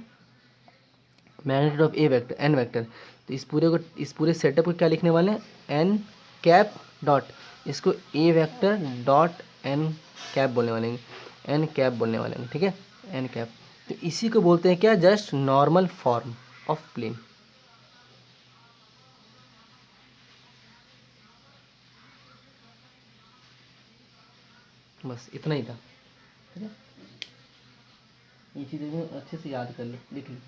Speaker 1: magnitude of a vector n vector. तो इस पूरे setup को क्या लिखने वाले हैं, N cap dot, इसको ए vector dot N cap बोलने वाले हैं, एन कैप बोलने वाले हैं, ठीक है, एन कैप। तो इसी को बोलते हैं क्या, just normal form of plane. बस इतना ही था, ठीक है। ये चीज़ें अच्छे से याद कर ले, लिख ली।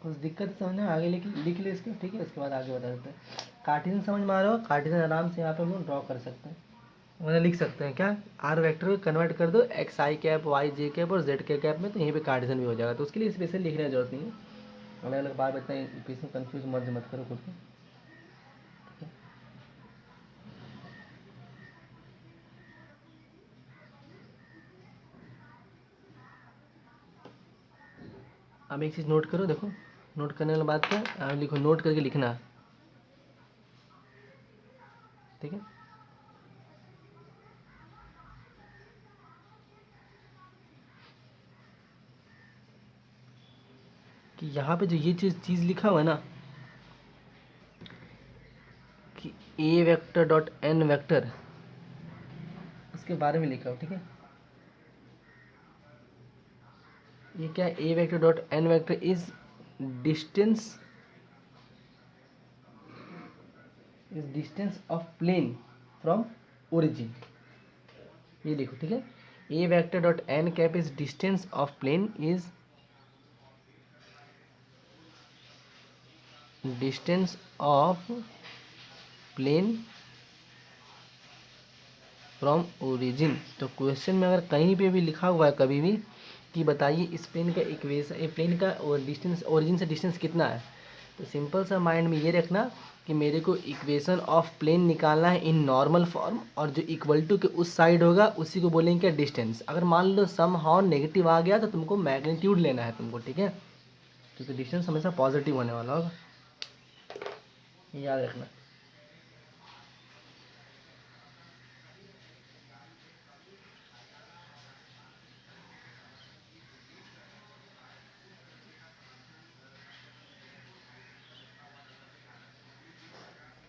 Speaker 1: कुछ दिक्कत समझना, आगे लिख ले इसको, ठीक है, उसके बाद आगे बता देते हैं। कार्टेशियन समझ में आ रहा हो, कार्टेशियन आराम से यहाँ पे हम लोग ड्रॉ कर सकते हैं, मतलब लिख सकते हैं क्या, आर वेक्टर को कन्वर्ट कर दो x I cap, Y J cap और जेड के कैप में, तो यहीं पे कार्टेशियन भी हो जाएगा। तो उसके लिए स्पेशल लिखने की जरूरत नहीं है, अलग अलग बार बताएं, इक्वेशन कंफ्यूज मत करो खुद को। अब एक चीज़ नोट करो, देखो नोट करने वाला बात क्या, लिखो, नोट करके लिखना, ठीक है। कि यहाँ पे जो ये चीज़ लिखा हुआ है ना, कि ए वेक्टर डॉट एन वेक्टर, उसके बारे में लिखा हो, ठीक है। ये क्या है, a vector dot N vector is distance, of plane from origin, ये लिखो, ठीक है। A vector dot N cap is distance of plane, is distance of plane from origin. तो क्वेश्चन में अगर कहीं पे भी लिखा हुआ है कभी भी कि बताइए इस प्लेन का इक्वेशन, प्लेन का और डिस्टेंस ओरिजिन से डिस्टेंस कितना है, तो सिंपल सा माइंड में ये रखना कि मेरे को इक्वेशन ऑफ प्लेन निकालना है इन नॉर्मल फॉर्म, और जो इक्वल टू के उस साइड होगा उसी को बोलेंगे क्या, डिस्टेंस। अगर मान लो सम हाउ नेगेटिव आ गया तो तुमको मैग्नीट्यूड लेना है तुमको, ठीक है, क्योंकि डिस्टेंस हमेशा पॉजिटिव होने वाला होगा, ये याद रखना।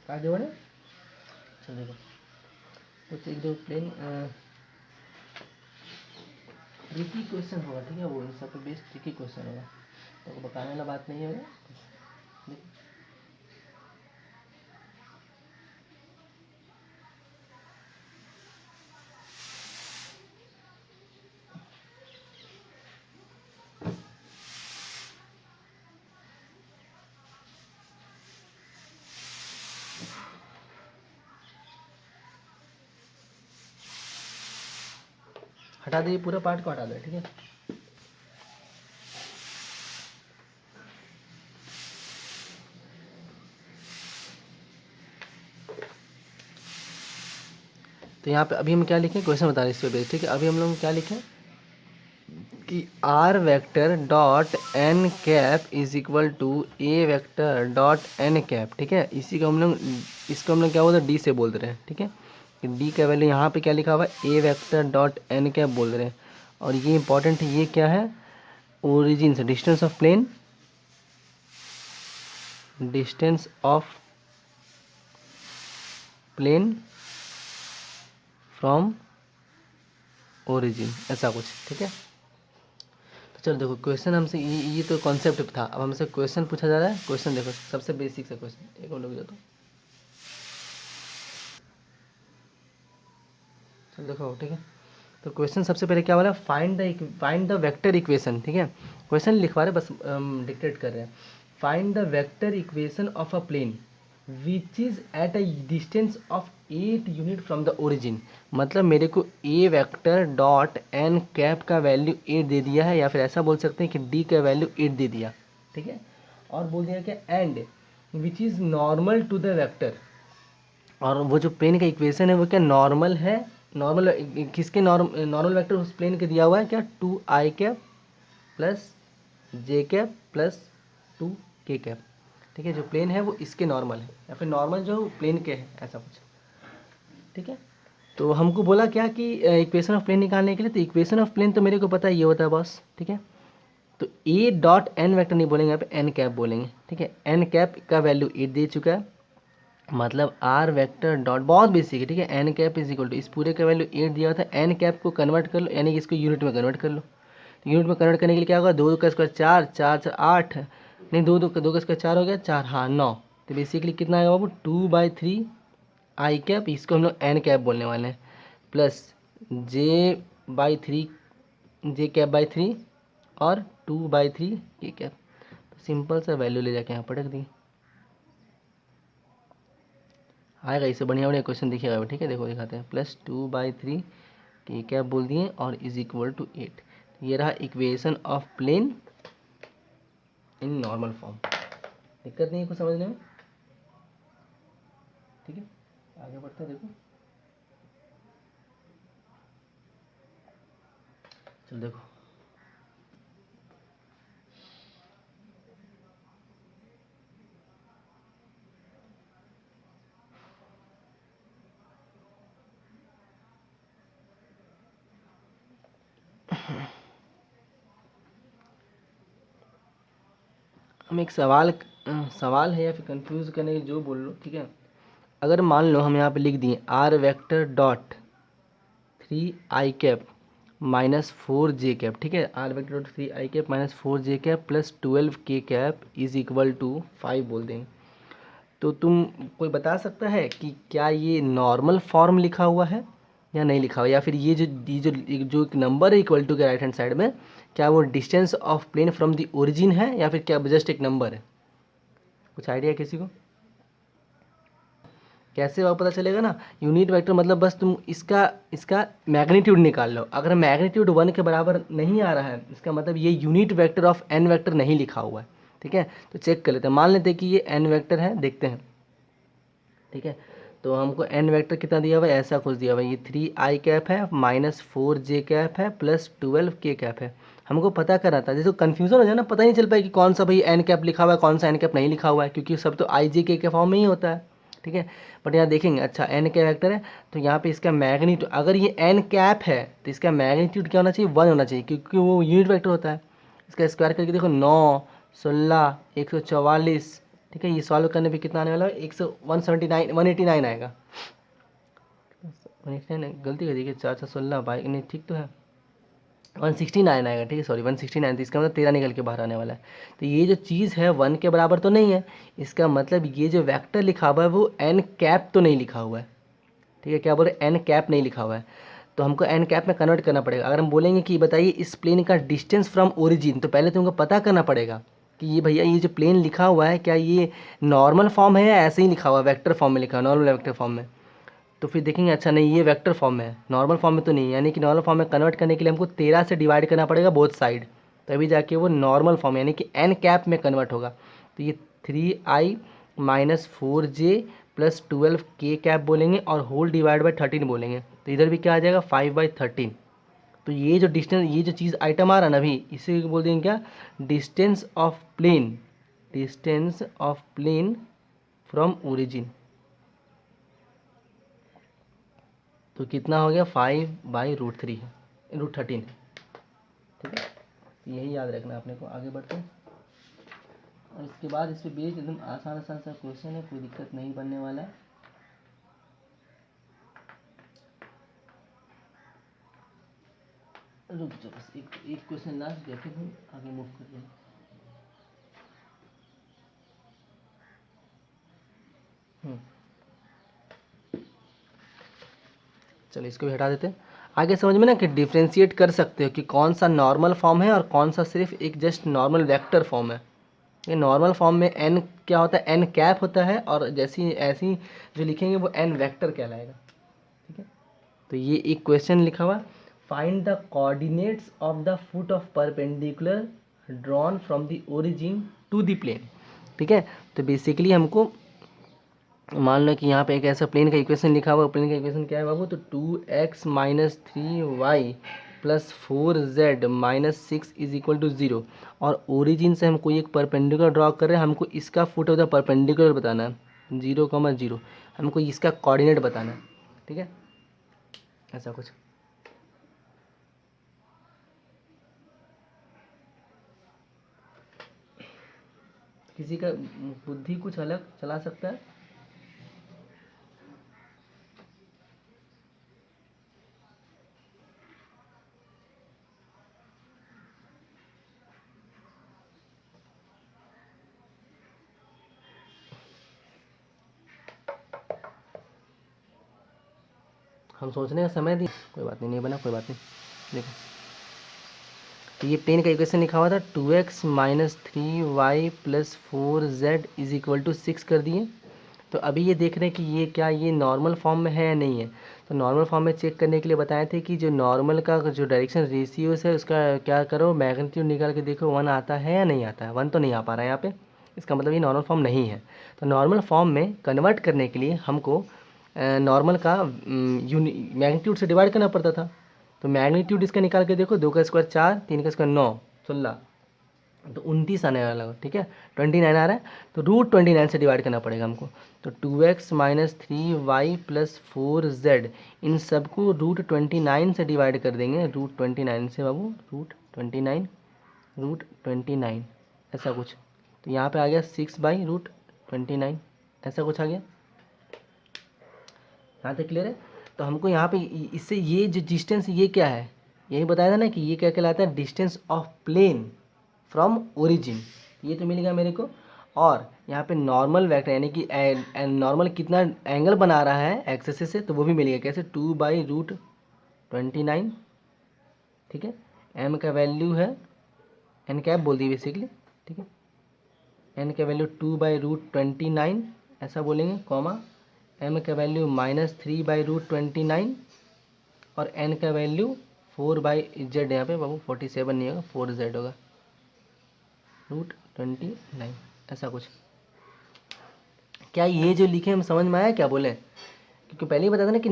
Speaker 1: क्या जोड़े, चलो देखो, कुछ एक दो प्लेन ट्रिकी क्वेश्चन होगा, ठीक है, वो इन सब पे बेस्ड ट्रिकी क्वेश्चन होगा, तो बताने वाला बात नहीं होगा। हटा दे, पूरा पार्ट को हटा दे, ठीक है। तो यहाँ पे अभी हम क्या लिखें, क्वेश्चन बता रहे हैं इस पे बेस्ड, ठीक है। अभी हम लोग क्या लिखें कि are vector dot N cap is equal to A vector dot N cap, ठीक है। इसी को हम लोग, इसको हम लोग क्या बोलते हैं, डी से बोल रहे हैं, ठीक है। कि डी का वैल्यू यहाँ पे क्या लिखा हुआ है, a vector dot N cap बोल रहे हैं, और ये इंपॉर्टेंट है, ये क्या है, ओरिजिन से distance of plane, distance of plane from origin, ऐसा कुछ, ठीक है। तो चलो देखो, क्वेश्चन हमसे ये तो कॉन्सेप्ट था, अब हमसे क्वेश्चन पूछा जा रहा है। क्वेश्चन देखो, सबसे बेसिक सा क्वेश्चन, एक और लोग जाता हूँ, चलो देखो, ठीक है। तो क्वेश्चन सबसे पहले क्या बोला, फाइंड द वेक्टर इक्वेशन, ठीक है। क्वेश्चन लिखवा रहे, बस डिक्टेट कर रहे हैं। Find the vector equation of a plane which is at a distance of 8 unit from the origin. मतलब मेरे को a vector dot N cap का वैल्यू 8 दे दिया है, या फिर ऐसा बोल सकते हैं कि डी का वैल्यू 8 दे दिया, ठीक है। और बोल दिया क्या, and which is normal to the vector, और वो जो प्लेन का इक्वेशन है वो क्या नॉर्मल है, नॉर्मल किसके नॉर्मल वेक्टर उस प्लेन के दिया हुआ है क्या, 2i plus J cap plus 2k, ठीक है। जो प्लेन है वो इसके नॉर्मल है, या फिर नॉर्मल जो प्लेन के है, ऐसा कुछ, ठीक है। तो हमको बोला क्या कि इक्वेशन ऑफ प्लेन निकालने के लिए, तो इक्वेशन ऑफ प्लेन तो मेरे को पता है ये होता है बस, ठीक है। तो ए डॉट एन वैक्टर नहीं बोलेंगे, यहाँ पे एन कैप बोलेंगे, ठीक है। एन कैप का वैल्यू 8 दे चुका है, मतलब आर वेक्टर डॉट, बहुत बेसिक है, ठीक है। N cap is equal to, इस पूरे का वैल्यू 8 दिया था, एन कैप को कन्वर्ट कर लो, यानी कि इसको यूनिट में कन्वर्ट कर लो। तो यूनिट में कन्वर्ट करने के लिए क्या होगा, 2 का स्क्वायर 4, 4 4 8, नहीं 2 का स्क्वायर 4 हो गया, 4 हाँ 9, तो बेसिकली कितना आएगा बाबू, 2/3 आई कैप, इसको हम लोग एन कैप बोलने वाले हैं, प्लस जे कैप/3 और 2/3 के कैप। तो सिंपल सा वैल्यू ले जाके यहाँ पटक दी, आएगा। इससे बढ़िया बढ़िया क्वेश्चन दिखेगा, ठीक है। देखो दिखाते हैं, +2/3 के कैप बोल दिए और इज इक्वल टू 8। ये रहा equation of plane in normal form. दिक्कत नहीं है कुछ समझने में, ठीक है। आगे बढ़ते हैं, देखो चलो देखो, हम एक सवाल है या फिर कंफ्यूज करने की जो बोल लो, ठीक है। अगर मान लो हम यहाँ पे लिख दिए r vector dot 3i cap -4j cap, ठीक है। Are vector dot 3i cap -4j cap plus 12k cap is equal to 5 बोल देंगे। तो तुम कोई बता सकता है कि क्या ये नॉर्मल फॉर्म लिखा हुआ है या नहीं लिखा हुआ, या फिर ये जो एक नंबर है इक्वल टू के राइट हैंड साइड में, क्या वो distance of plane from the origin है या फिर क्या जस्ट एक नंबर है? कुछ आइडिया किसी को? कैसे और पता चलेगा ना, यूनिट वेक्टर मतलब बस तुम इसका इसका मैग्नीट्यूड निकाल लो। अगर मैग्नीट्यूड 1 के बराबर नहीं आ रहा है, इसका मतलब ये unit vector of n vector नहीं लिखा हुआ है, ठीक है। तो चेक कर लेते हैं, मान लेते हैं कि ये एन वेक्टर है, देखते हैं, ठीक है। तो हमको एन वेक्टर कितना दिया हुआ है, ऐसा कुछ दिया हुआ है, ये 3i कैप है -4j कैप है प्लस 12k कैप है। हमको पता करना था, जैसे कन्फ्यूजन हो जाए ना, पता नहीं चल पाए कि कौन सा भाई एन कैप लिखा हुआ है, कौन सा एन कैप नहीं लिखा हुआ है, क्योंकि सब तो i/j के फॉर्म में ही होता है, ठीक है। बट यहाँ देखेंगे, अच्छा एन के वेक्टर है, तो यहाँ पे इसका मैग्नीट्यूड, अगर ये एन कैप है तो इसका मैग्नीट्यूड क्या होना चाहिए, 1 होना चाहिए, क्योंकि वो यूनिट वेक्टर होता है। इसका स्क्वायर करके देखो, 9 16 144, ठीक है। ये सॉल्व करने पे कितना आने वाला है, 179 आएगा, 189 गलती कर दी कि 4 4 16 बाई, नहीं ठीक तो है, 169 आएगा, ठीक है, सॉरी 169, तो इसका मतलब 13 निकल के बाहर आने वाला है। तो ये जो चीज़ है 1 के बराबर तो नहीं है, इसका मतलब ये जो वेक्टर लिखा हुआ है वो एन कैप तो नहीं लिखा हुआ है, ठीक है। क्या बोल रहे, एन कैप नहीं लिखा हुआ है, तो हमको एन कैप में कन्वर्ट करना पड़ेगा। अगर हम बोलेंगे कि बताइए इस प्लेन का डिस्टेंस फ्रॉम ओरिजिन, तो पहले तुमको पता करना पड़ेगा कि ये भैया ये जो प्लेन लिखा हुआ है क्या ये नॉर्मल फॉर्म है या ऐसे ही लिखा हुआ है, वेक्टर फॉर्म में लिखा है, नॉर्मल वेक्टर फॉर्म में। तो फिर देखेंगे, अच्छा नहीं ये वेक्टर फॉर्म में है, नॉर्मल फॉर्म में तो नहीं है, यानी कि नॉर्मल फॉर्म में कन्वर्ट करने के लिए हमको 13 से डिवाइड करना पड़ेगा बोथ साइड, तभी जाके वो नॉर्मल फॉर्म यानी कि एन कैप में कन्वर्ट होगा। तो ये 3i-4j प्लस 12k कैप बोलेंगे और होल डिवाइड बाई 13 बोलेंगे, तो इधर भी क्या आ जाएगा 5/13। तो ये जो डिस्टेंस, ये जो चीज़ आइटम आ रहा है ना अभी, इसे बोल देंगे क्या, distance of plane from origin. तो कितना हो गया, 5/√3 है, √13 है, ठीक है। तो यही याद रखना है अपने को। आगे बढ़ते हैं, और इसके बाद इस पर बेस्ड एकदम आसान आसान सा क्वेश्चन है, कोई दिक्कत नहीं बनने वाला है। रुक जाओ बस, एक क्वेश्चन लास्ट देखे हम आगे मूव कर लेंगे। चलो इसको भी हटा देते हैं। आगे समझ में ना कि डिफ्रेंशिएट कर सकते हो कि कौन सा नॉर्मल फॉर्म है और कौन सा सिर्फ एक जस्ट नॉर्मल वेक्टर फॉर्म है। ये नॉर्मल फॉर्म में एन क्या होता है, एन कैप होता है, और जैसी ऐसी जो लिखेंगे वो एन वेक्टर कहलाएगा, ठीक है। तो ये एक क्वेश्चन लिखा हुआ, find the coordinates of the foot of perpendicular drawn from the origin to the plane. ठीक है, तो बेसिकली हमको मान लो कि यहाँ पे एक ऐसा प्लेन का इक्वेशन लिखा हुआ, प्लेन का इक्वेशन क्या है बाबू, तो 2x minus 3y plus 4z minus 6 is equal to 0। और ओरिजिन से हम कोई एक परपेंडिकुलर ड्रॉ कर रहे हैं, हमको इसका फुट ऑफ द परपेंडिकुलर बताना है, 0,0, हमको इसका कोऑर्डिनेट बताना है। ठीक है, ऐसा कुछ। किसी का बुद्धि कुछ अलग चला सकता है। हम सोचने का समय दी, कोई बात नहीं, नहीं बना, कोई बात नहीं। देखो, तो ये प्लेन का इक्वेशन लिखा हुआ था 2x minus 3y plus 4z is equal to 6 कर दिए। तो अभी ये देख रहे हैं कि ये क्या, ये नॉर्मल फॉर्म में है या नहीं है। तो नॉर्मल फॉर्म में चेक करने के लिए बताए थे कि जो नॉर्मल का जो डायरेक्शन रेशियोज है उसका क्या करो, मैग्नीट्यूड निकाल के देखो 1 आता है या नहीं आता है। 1 तो नहीं आ पा रहा है यहाँ पे, इसका मतलब ये नॉर्मल फॉर्म नहीं है। तो नॉर्मल फॉर्म में कन्वर्ट करने के लिए हमको नॉर्मल का मैग्नीट्यूड से डिवाइड करना पड़ता था। तो मैग्नीट्यूड इसका निकाल के देखो, 2 का स्क्वायर 4, 3 का स्क्वायर 9, 16, तो 29 आने वाला होगा। ठीक है, 29 आ रहा है, तो √29 से डिवाइड करना पड़ेगा हमको। तो 2x minus 3y plus 4z, इन सबको √29 से डिवाइड कर देंगे, √29 से बाबू, √29 ऐसा कुछ। तो यहाँ पे आ गया 6/√29, ऐसा कुछ आ गया। यहाँ तक क्लियर है। तो हमको यहाँ पे इससे ये जो डिस्टेंस, ये क्या है, यही बताया था ना कि ये क्या कहलाता है, distance of plane from origin, ये तो मिल गया मेरे को। और यहाँ पे नॉर्मल वेक्टर यानी कि नॉर्मल कितना एंगल बना रहा है एक्सेस से, तो वो भी मिल गया। कैसे, 2/√29। ठीक है, एम का वैल्यू है, एन कैप बोल दी बेसिकली। ठीक है, एन का वैल्यू 2/√29 ऐसा बोलेंगे, कॉमा एम का वैल्यू -3/√29 और एन का वैल्यू 4/z, यहाँ पे बाबू 47 नहीं होगा, 4z होगा, √29 ऐसा कुछ। क्या ये जो लिखे हम समझ में आया क्या बोले, क्योंकि पहले ही बताया था ना कि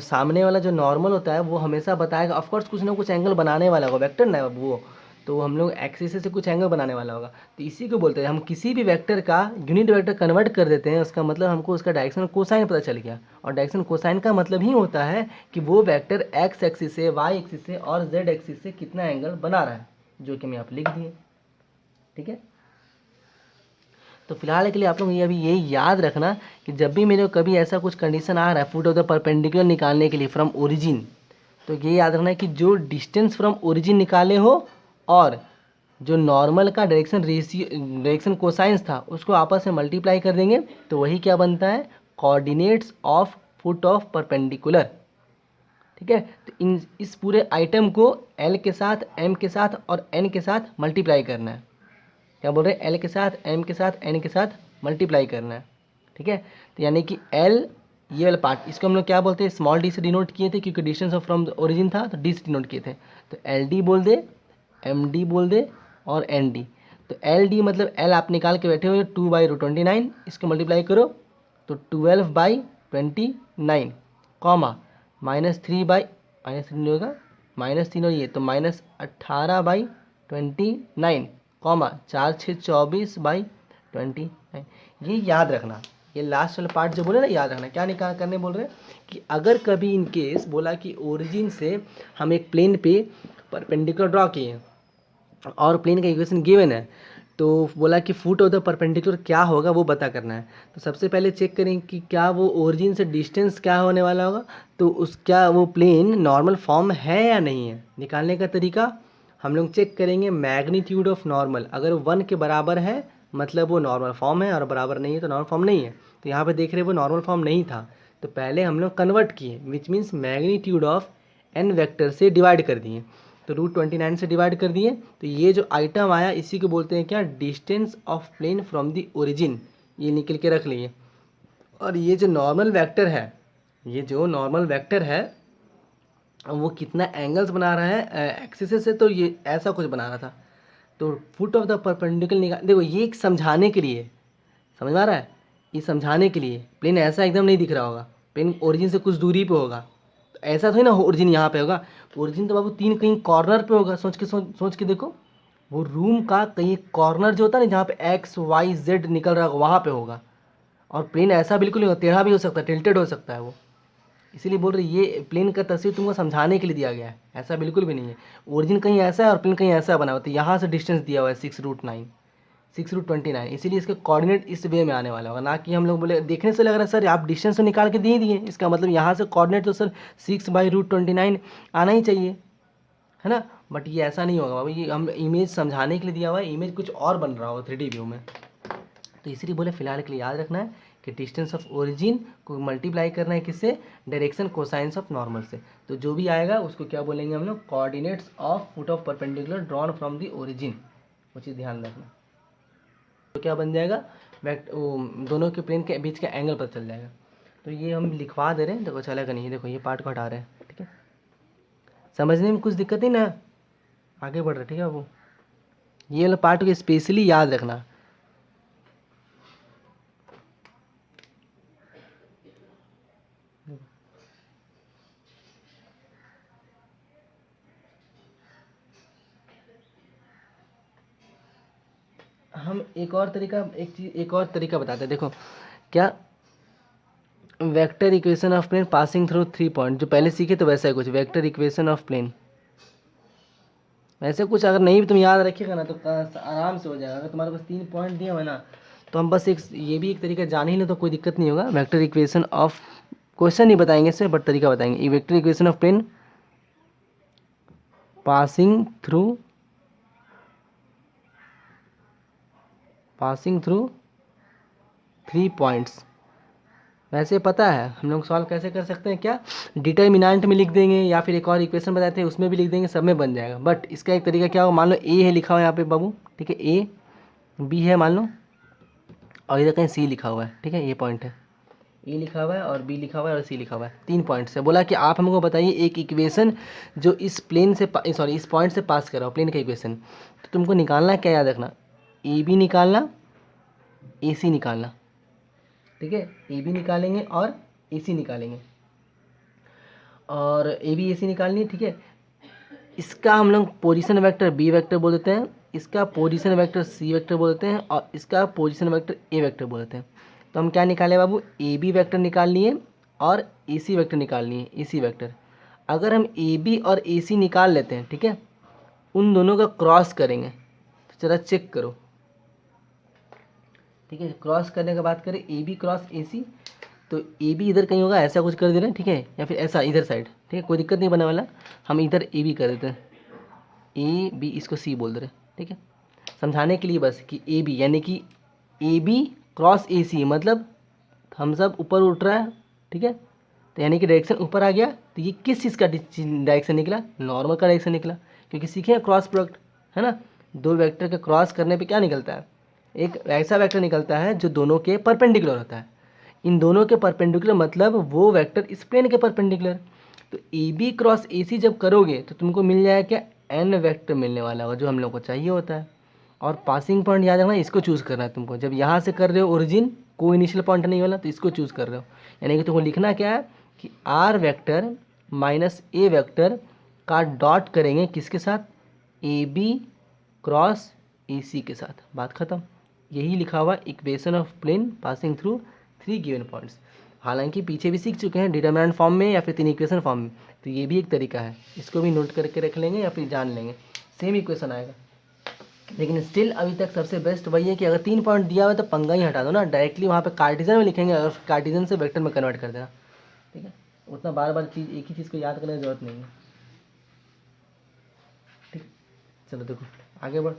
Speaker 1: सामने वाला जो नॉर्मल होता है वो हमेशा बताएगा, ऑफकोर्स कुछ ना कुछ एंगल बनाने वाला होगा, वेक्टर ना वो, तो हम लोग एक्सिस से कुछ एंगल बनाने वाला होगा। तो इसी को बोलते हैं, हम किसी भी वेक्टर का यूनिट वेक्टर कन्वर्ट कर देते हैं, उसका मतलब हमको उसका डायरेक्शन कोसाइन पता चल गया। और डायरेक्शन कोसाइन का मतलब ही होता है कि वो वेक्टर एक्स एक्सिस से, वाई एक्सिस से और जेड एक्सिस से कितना एंगल बना रहा है, जो कि हम यहाँ पर लिख दिए। ठीक है, तो फिलहाल के लिए आप लोग ये अभी यही याद रखना कि जब भी मेरे को कभी ऐसा कुछ कंडीशन आ रहा है फुट ऑफ द परपेंडिकुलर निकालने के लिए फ्रॉम ओरिजिन, तो ये याद रखना है कि जो डिस्टेंस फ्रॉम ओरिजिन निकाले हो और जो नॉर्मल का डायरेक्शन कोसाइंस था उसको आपस में मल्टीप्लाई कर देंगे, तो वही क्या बनता है, coordinates of foot of perpendicular. ठीक है, तो इस पूरे आइटम को एल के साथ, एम के साथ और एन के साथ मल्टीप्लाई करना है। क्या बोल रहे हैं, एल के साथ, एम के साथ, एन के साथ मल्टीप्लाई करना है। ठीक है, तो यानी कि एल, ये वाला पार्ट, इसको हम लोग क्या बोलते हैं, स्मॉल डी से डिनोट किए थे, क्योंकि डिस्टेंस ऑफ फ्रॉम ओरिजिन था तो डी से डिनोट किए थे। तो एल डी बोल दे, एम डी बोल दे और एन डी। तो एल डी मतलब एल आप निकाल के बैठे हो 2/√29, इसको मल्टीप्लाई करो तो 12/29, कॉमा -3 नहीं होगा, -3 और ये तो -18/29, कॉमा 4 6 24/29। ये याद रखना, ये लास्ट वाला पार्ट जो बोले ना, याद रखना। क्या निकाल करने बोल रहे हैं कि अगर कभी इन केस बोला कि ओरिजिन से हम एक प्लेन पे परपेंडिकुलर ड्रॉ किए और प्लेन का इक्वेशन गिवन है, तो बोला कि फुट ऑफ द परपेंडिकुलर क्या होगा वो पता करना है। तो सबसे पहले चेक करें कि क्या वो ओरिजिन से डिस्टेंस क्या होने वाला होगा, तो उस क्या वो प्लेन नॉर्मल फॉर्म है या नहीं है। निकालने का तरीका हम लोग चेक करेंगे मैग्नीट्यूड ऑफ नॉर्मल, अगर 1 के बराबर है मतलब वो नॉर्मल फॉर्म है और बराबर नहीं है तो नॉर्मल फॉर्म नहीं है। तो यहाँ पे देख रहे वो नॉर्मल फॉर्म नहीं था, तो पहले हम लोग कन्वर्ट किए, which means magnitude of n vector से डिवाइड कर दिए। तो √29 से डिवाइड कर दिए, तो ये जो आइटम आया इसी को बोलते हैं क्या, distance of plane from the origin. ये निकल के रख लिए। और ये जो नॉर्मल वेक्टर है, ये जो नॉर्मल वेक्टर है वो कितना एंगल्स बना रहा है एक्सिस से, तो ये ऐसा कुछ बना रहा था, तो फुट ऑफ द परपेंडिकुलर निकाल, देखो ये एक समझाने के लिए, समझ में आ रहा है, ये समझाने के लिए। प्लेन ऐसा एकदम नहीं दिख रहा होगा, प्लेन ओरिजिन से कुछ दूरी पे होगा, तो ऐसा थोड़ी ना ओरिजिन यहाँ पे होगा। ओरिजिन तो बाबू तीन कहीं कॉर्नर पे होगा, सोच के देखो, वो रूम का कहीं कॉर्नर जो होता है ना जहाँ पे एक्स वाई जेड निकल रहा होगा वहाँ पे होगा। और प्लेन ऐसा बिल्कुल नहीं होगा, टेढ़ा भी हो सकता है, टिल्टेड हो सकता है वो, इसीलिए बोल रही ये प्लेन का तस्वीर तुमको समझाने के लिए दिया गया है, ऐसा बिल्कुल भी नहीं है। ओरिजिन कहीं ऐसा है और प्लेन कहीं ऐसा बना हुआ, तो यहाँ से डिस्टेंस दिया हुआ है 6√9, 6√29, इसीलिए इसके कोऑर्डिनेट इस वे में आने वाला होगा। ना कि हम लोग बोले, देखने से लग रहा है सर आप डिस्टेंस तो निकाल के दे दिए, इसका मतलब यहाँ से कोऑर्डिनेट तो सर 6/√29 आना ही चाहिए, है ना। बट ये ऐसा नहीं होगा बाबू, ये हम इमेज समझाने के लिए दिया हुआ है, इमेज कुछ और बन रहा होगा 3D व्यू में। तो इसीलिए बोले फिलहाल के लिए याद रखना है कि डिस्टेंस ऑफ ओरिजिन को मल्टीप्लाई करना है किससे, डायरेक्शन कोसाइंस ऑफ नॉर्मल से। तो जो भी आएगा उसको क्या बोलेंगे हम लोग, coordinates of foot of perpendicular drawn from the origin, वो चीज़ ध्यान रखना। तो क्या बन जाएगा, दोनों के प्लेन के बीच का एंगल पता चल जाएगा। तो ये हम लिखवा दे रहे हैं, देखो चलेगा नहीं, देखो ये पार्ट को हटा रहे हैं, ठीक है, समझने में कुछ दिक्कत नहीं ना, आगे बढ़ रहे, ठीक है वो, ये वाला पार्ट को स्पेशली याद रखना। हम एक और तरीका बताते हैं, देखो क्या, vector equation of plane passing through 3 point, जो पहले सीखे तो वैसा है कुछ, वेक्टर इक्वेशन ऑफ प्लेन वैसे कुछ, अगर नहीं भी तुम याद रखिएगा ना तो आराम से हो जाएगा। अगर तुम्हारे पास 3 पॉइंट दिए हुए ना, तो हम बस एक ये भी एक तरीका जान ही ले तो कोई दिक्कत नहीं होगा। वेक्टर इक्वेशन ऑफ, क्वेश्चन नहीं बताएंगे इससे बट तरीका बताएंगे। Vector equation of plane passing through 3 points, वैसे पता है हम लोग सॉल्व कैसे कर सकते हैं, क्या डिटर्मिनेंट में लिख देंगे या फिर एक और इक्वेशन बताते हैं उसमें भी लिख देंगे, सब में बन जाएगा। बट इसका एक तरीका क्या होगा, मान लो ए है लिखा हुआ है यहाँ पे बाबू, ठीक है, ए बी है मान लो, और इधर कहीं सी लिखा हुआ है, ठीक है, ये पॉइंट है, ए लिखा हुआ है और बी लिखा हुआ है और सी लिखा हुआ है, 3 पॉइंट्स है। बोला कि आप हमको बताइए एक इक्वेशन जो इस प्लेन से इस पॉइंट से पास कर रहा हो, प्लेन का इक्वेशन। तो तुमको निकालना क्या, याद रखना, ए बी निकालना, ए सी निकालना, ठीक है, ए बी निकालेंगे और ए सी निकालेंगे, और ए बी ए सी निकालनी है, ठीक है। इसका हम लोग पोजीशन वेक्टर बी वेक्टर बोल देते हैं, इसका पोजीशन वेक्टर सी वेक्टर बोल देते हैं, और इसका पोजीशन वेक्टर ए वेक्टर बोल देते हैं। तो हम क्या निकाले बाबू, ए बी वेक्टर निकाल लिए और ए सी वेक्टर निकाल लिए, ए सी वेक्टर। अगर हम ए बी और ए सी निकाल लेते हैं, ठीक है, उन दोनों का क्रॉस करेंगे, तो जरा चेक करो, ठीक है, क्रॉस करने के बाद करें ए बी क्रॉस ए सी, तो ए बी इधर कहीं होगा, ऐसा कुछ कर दे रहे हैं, ठीक है, या फिर ऐसा इधर साइड, ठीक है, कोई दिक्कत नहीं बने वाला, हम इधर ए बी कर देते हैं, ए बी इसको सी बोल दे रहे हैं, ठीक है, समझाने के लिए बस कि ए बी यानी कि ए बी क्रॉस ए सी, मतलब हम सब ऊपर उठ रहा है, ठीक है, तो यानी कि डायरेक्शन ऊपर आ गया, तो ये किस चीज़ का डायरेक्शन निकला, नॉर्मल का डायरेक्शन निकला, क्योंकि सीखे क्रॉस प्रोडक्ट, है ना, दो वेक्टर के क्रॉस करने पे क्या निकलता है, एक ऐसा वेक्टर निकलता है जो दोनों के परपेंडिकुलर होता है। इन दोनों के परपेंडिकुलर मतलब वो वेक्टर इस प्लेन के परपेंडिकुलर। तो ए बी क्रॉस ए सी जब करोगे तो तुमको मिल जाएगा क्या, एन वेक्टर मिलने वाला होगा, जो हम लोग को चाहिए होता है। और पासिंग पॉइंट याद रखना, इसको चूज़ करना है तुमको, जब यहाँ से कर रहे हो ओरिजिन, कोई इनिशियल पॉइंट नहीं वाला, तो इसको चूज़ कर रहे हो, यानी कि तुमको लिखना क्या है कि are vector minus A vector का डॉट करेंगे किसके साथ, ए बी क्रॉस ए सी के साथ, बात खत्म। यही लिखा हुआ equation of plane passing through 3 given points. हालांकि पीछे भी सीख चुके हैं डिटरमिनेंट फॉर्म में या फिर 3 इक्वेशन फॉर्म में, तो ये भी एक तरीका है, इसको भी नोट करके रख लेंगे या फिर जान लेंगे, सेम इक्वेशन आएगा। लेकिन स्टिल अभी तक सबसे बेस्ट वही है कि अगर 3 पॉइंट दिया हुआ है तो पंगा ही हटा दो ना, डायरेक्टली वहाँ पे कार्टिजन में लिखेंगे और कार्टिजन से वेक्टर में कन्वर्ट कर देना, ठीक है, उतना बार बार चीज़ एक ही चीज़ को याद करने की जरूरत नहीं है, ठीक। चलो देखो आगे बढ़,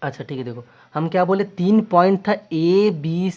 Speaker 1: अच्छा ठीक है, देखो हम क्या बोले, 3 पॉइंट था ए बी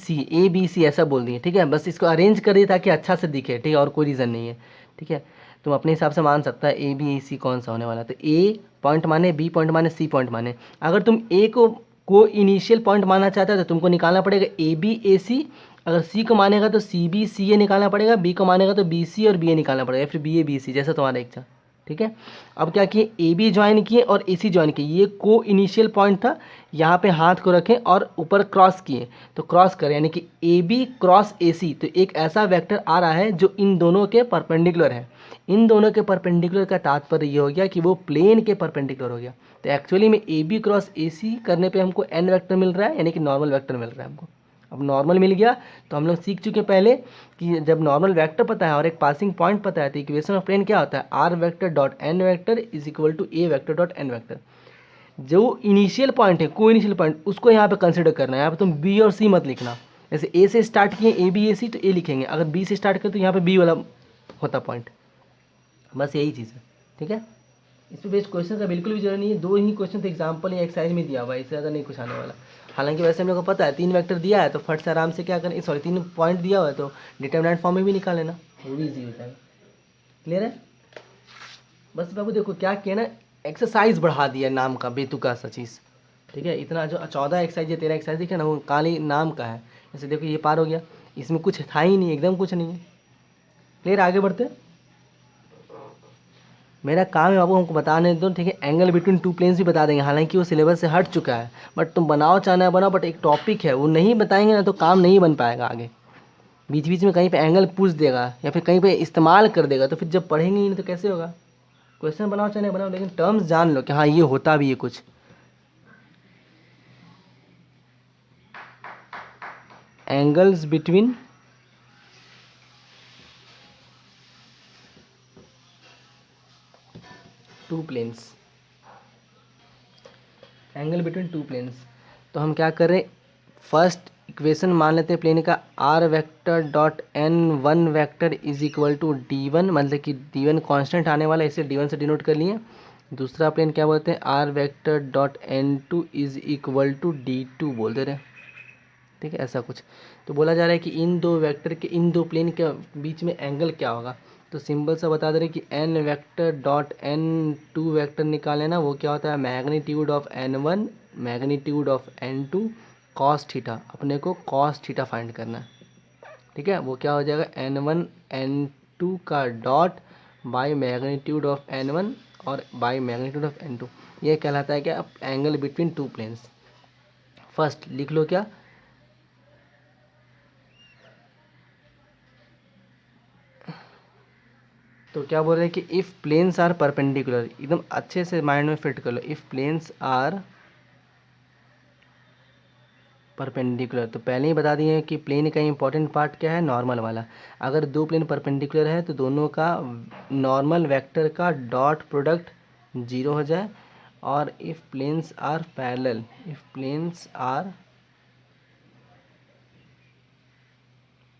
Speaker 1: सी ऐसा बोल दिए, ठीक है, बस इसको अरेंज कर दिए ताकि अच्छा से दिखे, ठीक है, और कोई रीज़न नहीं है, ठीक है। तुम अपने हिसाब से मान सकता है ए बी ए सी कौन सा होने वाला, तो ए पॉइंट माने, बी पॉइंट माने, सी पॉइंट माने। अगर तुम ए को इनिशियल पॉइंट मानना चाहते हो तो तुमको निकालना पड़ेगा ए बी ए सी, अगर सी को मानेगा तो सी बी सी ए निकालना पड़ेगा, बी को मानेगा तो बी सी और बी ए निकालना पड़ेगा, या फिर बी ए बी सी, जैसा तुम्हारा इच्छा, ठीक है। अब क्या किए, ए बी ज्वाइन किए और ए सी ज्वाइन किए, ये को इनिशियल पॉइंट था, यहाँ पे हाथ को रखें और ऊपर क्रॉस किए, तो क्रॉस करें यानी कि ए बी क्रॉस ए सी, तो एक ऐसा वेक्टर आ रहा है जो इन दोनों के परपेंडिकुलर है। इन दोनों के परपेंडिकुलर का तात्पर्य ये हो गया कि वो प्लेन के परपेंडिकुलर हो गया। तो एक्चुअली में ए बी क्रॉस ए सी करने पे हमको एन वेक्टर मिल रहा है, यानी कि नॉर्मल वेक्टर मिल रहा है हमको। अब नॉर्मल मिल गया तो हम लोग सीख चुके पहले कि जब नॉर्मल वेक्टर पता है और एक पासिंग पॉइंट पता है तो इक्वेशन ऑफ प्लेन क्या होता है, are vector dot N vector is equal to A vector dot N vector. जो इनिशियल पॉइंट है, को इनिशियल पॉइंट, उसको यहाँ पे कंसिडर करना है। यहाँ पे तुम बी और सी मत लिखना, जैसे ए से स्टार्ट किए ए बी ए सी तो ए लिखेंगे, अगर बी से स्टार्ट करें तो यहाँ पे बी वाला होता पॉइंट, बस यही चीज़ है। ठीक है, इस पर बेस्ड क्वेश्चन का बिल्कुल भी जरूरत नहीं है, 2 ही क्वेश्चन तो एग्जाम्पल या एक्सरसाइज में दिया हुआ है, इससे ज़्यादा नहीं कुछ आने वाला। हालांकि वैसे हम लोग को पता है 3 वेक्टर दिया है तो फट से आराम से क्या करें, सॉरी 3 पॉइंट दिया हुआ है तो डिटरमिनेंट फॉर्म में भी निकाल लेना, वो भी ईजी हो जाएगा। क्लियर है। बस बाबू देखो क्या किया ना, एक्सरसाइज बढ़ा दिया नाम का बेतुका सा चीज़। ठीक है, इतना जो 14 एक्सरसाइज या 13 एक्सरसाइज दिखे ना, वो खाली नाम का है। जैसे देखो ये पार हो गया, इसमें कुछ था ही नहीं, एकदम कुछ नहीं है। क्लियर, आगे बढ़ते हैं। मेरा काम है बाबू हमको बताने दो, ठीक है। एंगल बिटवीन टू प्लेन्स भी बता देंगे, हालांकि वो सिलेबस से हट चुका है, बट तुम बनाओ चाहना है बनाओ, बट एक टॉपिक है वो नहीं बताएंगे ना तो काम नहीं बन पाएगा आगे। बीच बीच में कहीं पे एंगल पूछ देगा या फिर कहीं पे इस्तेमाल कर देगा, तो फिर जब पढ़ेंगे ही नहीं तो कैसे होगा। क्वेश्चन बनाओ चाहे नहीं बनाओ, लेकिन टर्म्स जान लो कि हाँ ये होता भी है कुछ। Angles between two planes, angle between two planes. तो हम क्या कर रहे हैं, फर्स्ट इक्वेशन मान लेते हैं प्लेन का, r vector dot n one vector is equal to d one, मतलब कि डी वन कॉन्स्टेंट आने वाला है, इसे डी वन से डिनोट कर लिए। दूसरा प्लेन क्या बोलते हैं, r vector dot n two is equal to d two बोल दे रहे हैं। ठीक है, ऐसा कुछ। तो बोला जा रहा है कि इन दो वेक्टर के, इन दो प्लेन के बीच में एंगल क्या होगा, तो सिंपल सा बता दे रहे कि n vector dot n two vector निकाले ना, वो क्या होता है, magnitude of n one magnitude of n two cos theta, अपने को कॉस थीटा फाइंड करना है। ठीक है, वो क्या हो जाएगा, एन वन एन टू का dot by magnitude of n one और by magnitude of n two, ये कहलाता है क्या, angle between two planes. First लिख लो क्या, तो क्या बोल रहे हैं कि इफ़ प्लेन्स आर परपेंडिकुलर, एकदम अच्छे से माइंड में फिट कर लो, इफ़ प्लेन्स आर परपेंडिकुलर, तो पहले ही बता दिए कि प्लेन का इंपॉर्टेंट पार्ट क्या है, नॉर्मल वाला। अगर दो प्लेन परपेंडिकुलर है तो दोनों का नॉर्मल वेक्टर का डॉट प्रोडक्ट 0 हो जाए, और if planes are parallel, if planes are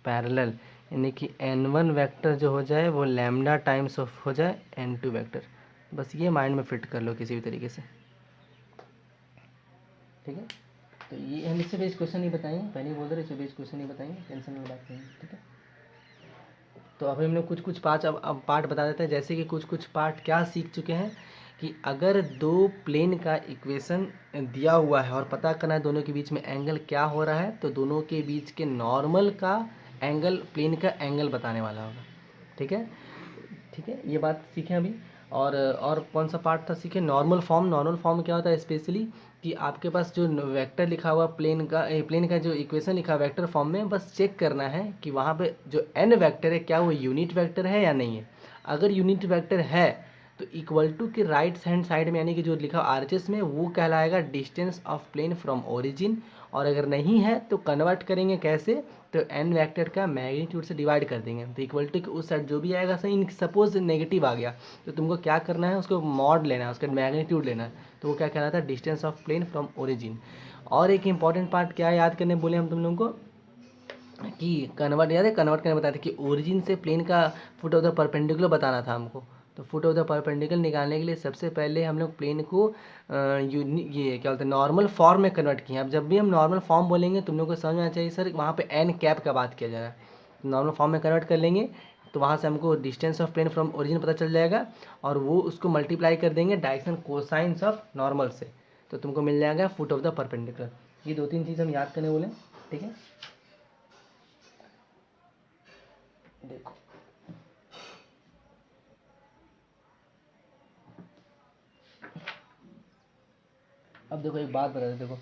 Speaker 1: parallel, यानी कि n1 वेक्टर जो हो जाए वो लैम्डा टाइम्स ऑफ हो जाए n2 वेक्टर। बस ये माइंड में फिट कर लो किसी भी तरीके से। ठीक है, तो ये हम इससे बेस्ड क्वेश्चन नहीं बताएंगे, पहले ही बोल दे रहे इससे बेस्ड क्वेश्चन नहीं बताएंगे, टेंशन में बात नहीं। ठीक है, तो अभी हम लोग कुछ कुछ पार्ट, अब पार्ट बता देते हैं। जैसे कि कुछ कुछ पार्ट क्या सीख चुके हैं कि अगर दो प्लेन का इक्वेशन दिया हुआ है और पता करना है दोनों के बीच में एंगल क्या हो रहा है, तो दोनों के बीच के नॉर्मल का एंगल, प्लेन का एंगल बताने वाला होगा। ठीक है, ठीक है, ये बात सीखें अभी। और कौन सा पार्ट था सीखे, नॉर्मल फॉर्म। नॉर्मल फॉर्म क्या होता है स्पेशली, कि आपके पास जो वेक्टर लिखा हुआ प्लेन का जो इक्वेशन लिखा वेक्टर फॉर्म में, बस चेक करना है कि वहाँ पे जो एन वेक्टर है क्या वो यूनिट वेक्टर है या नहीं है। अगर यूनिट वेक्टर है तो इक्वल टू के राइट हैंड साइड में, यानी कि जो लिखा आरएचएस में, वो कहलाएगा distance of plane from origin. और अगर नहीं है तो कन्वर्ट करेंगे कैसे, तो एन वेक्टर का मैग्नीट्यूड से डिवाइड कर देंगे, तो इक्वल टू के उस साइड जो भी आएगा सही। सपोज नेगेटिव आ गया तो तुमको क्या करना है, उसको मॉड लेना है, उसका मैग्नीट्यूड लेना है, तो वो क्या कहलाता है, distance of plane from origin. और एक इंपॉर्टेंट पार्ट क्या याद करने बोले हम तुम लोगों को, कि कन्वर्ट, याद है कन्वर्ट करने बताया था कि ओरिजिन से प्लेन का फुट ऑफ द परपेंडिकुलर बताना था हमको। तो फुट ऑफ द परपेंडिकुलर निकालने के लिए सबसे पहले हम लोग प्लेन को ये क्या बोलते हैं, नॉर्मल फॉर्म में कन्वर्ट किए। अब जब भी हम नॉर्मल फॉर्म बोलेंगे तुम लोग को समझ में आना चाहिए सर वहाँ पे एन कैप का बात किया जा रहा है। नॉर्मल फॉर्म में कन्वर्ट कर लेंगे तो वहाँ से हमको distance of plane from origin पता चल जाएगा, और वो उसको मल्टीप्लाई कर देंगे डायरेक्शन कोसाइंस ऑफ नॉर्मल से, तो तुमको मिल जाएगा फुट ऑफ द परपेंडिकुलर। ये 2-3 चीज़ हम याद करने बोले। ठीक है, देखो अब देखो एक बात बता दे, देखो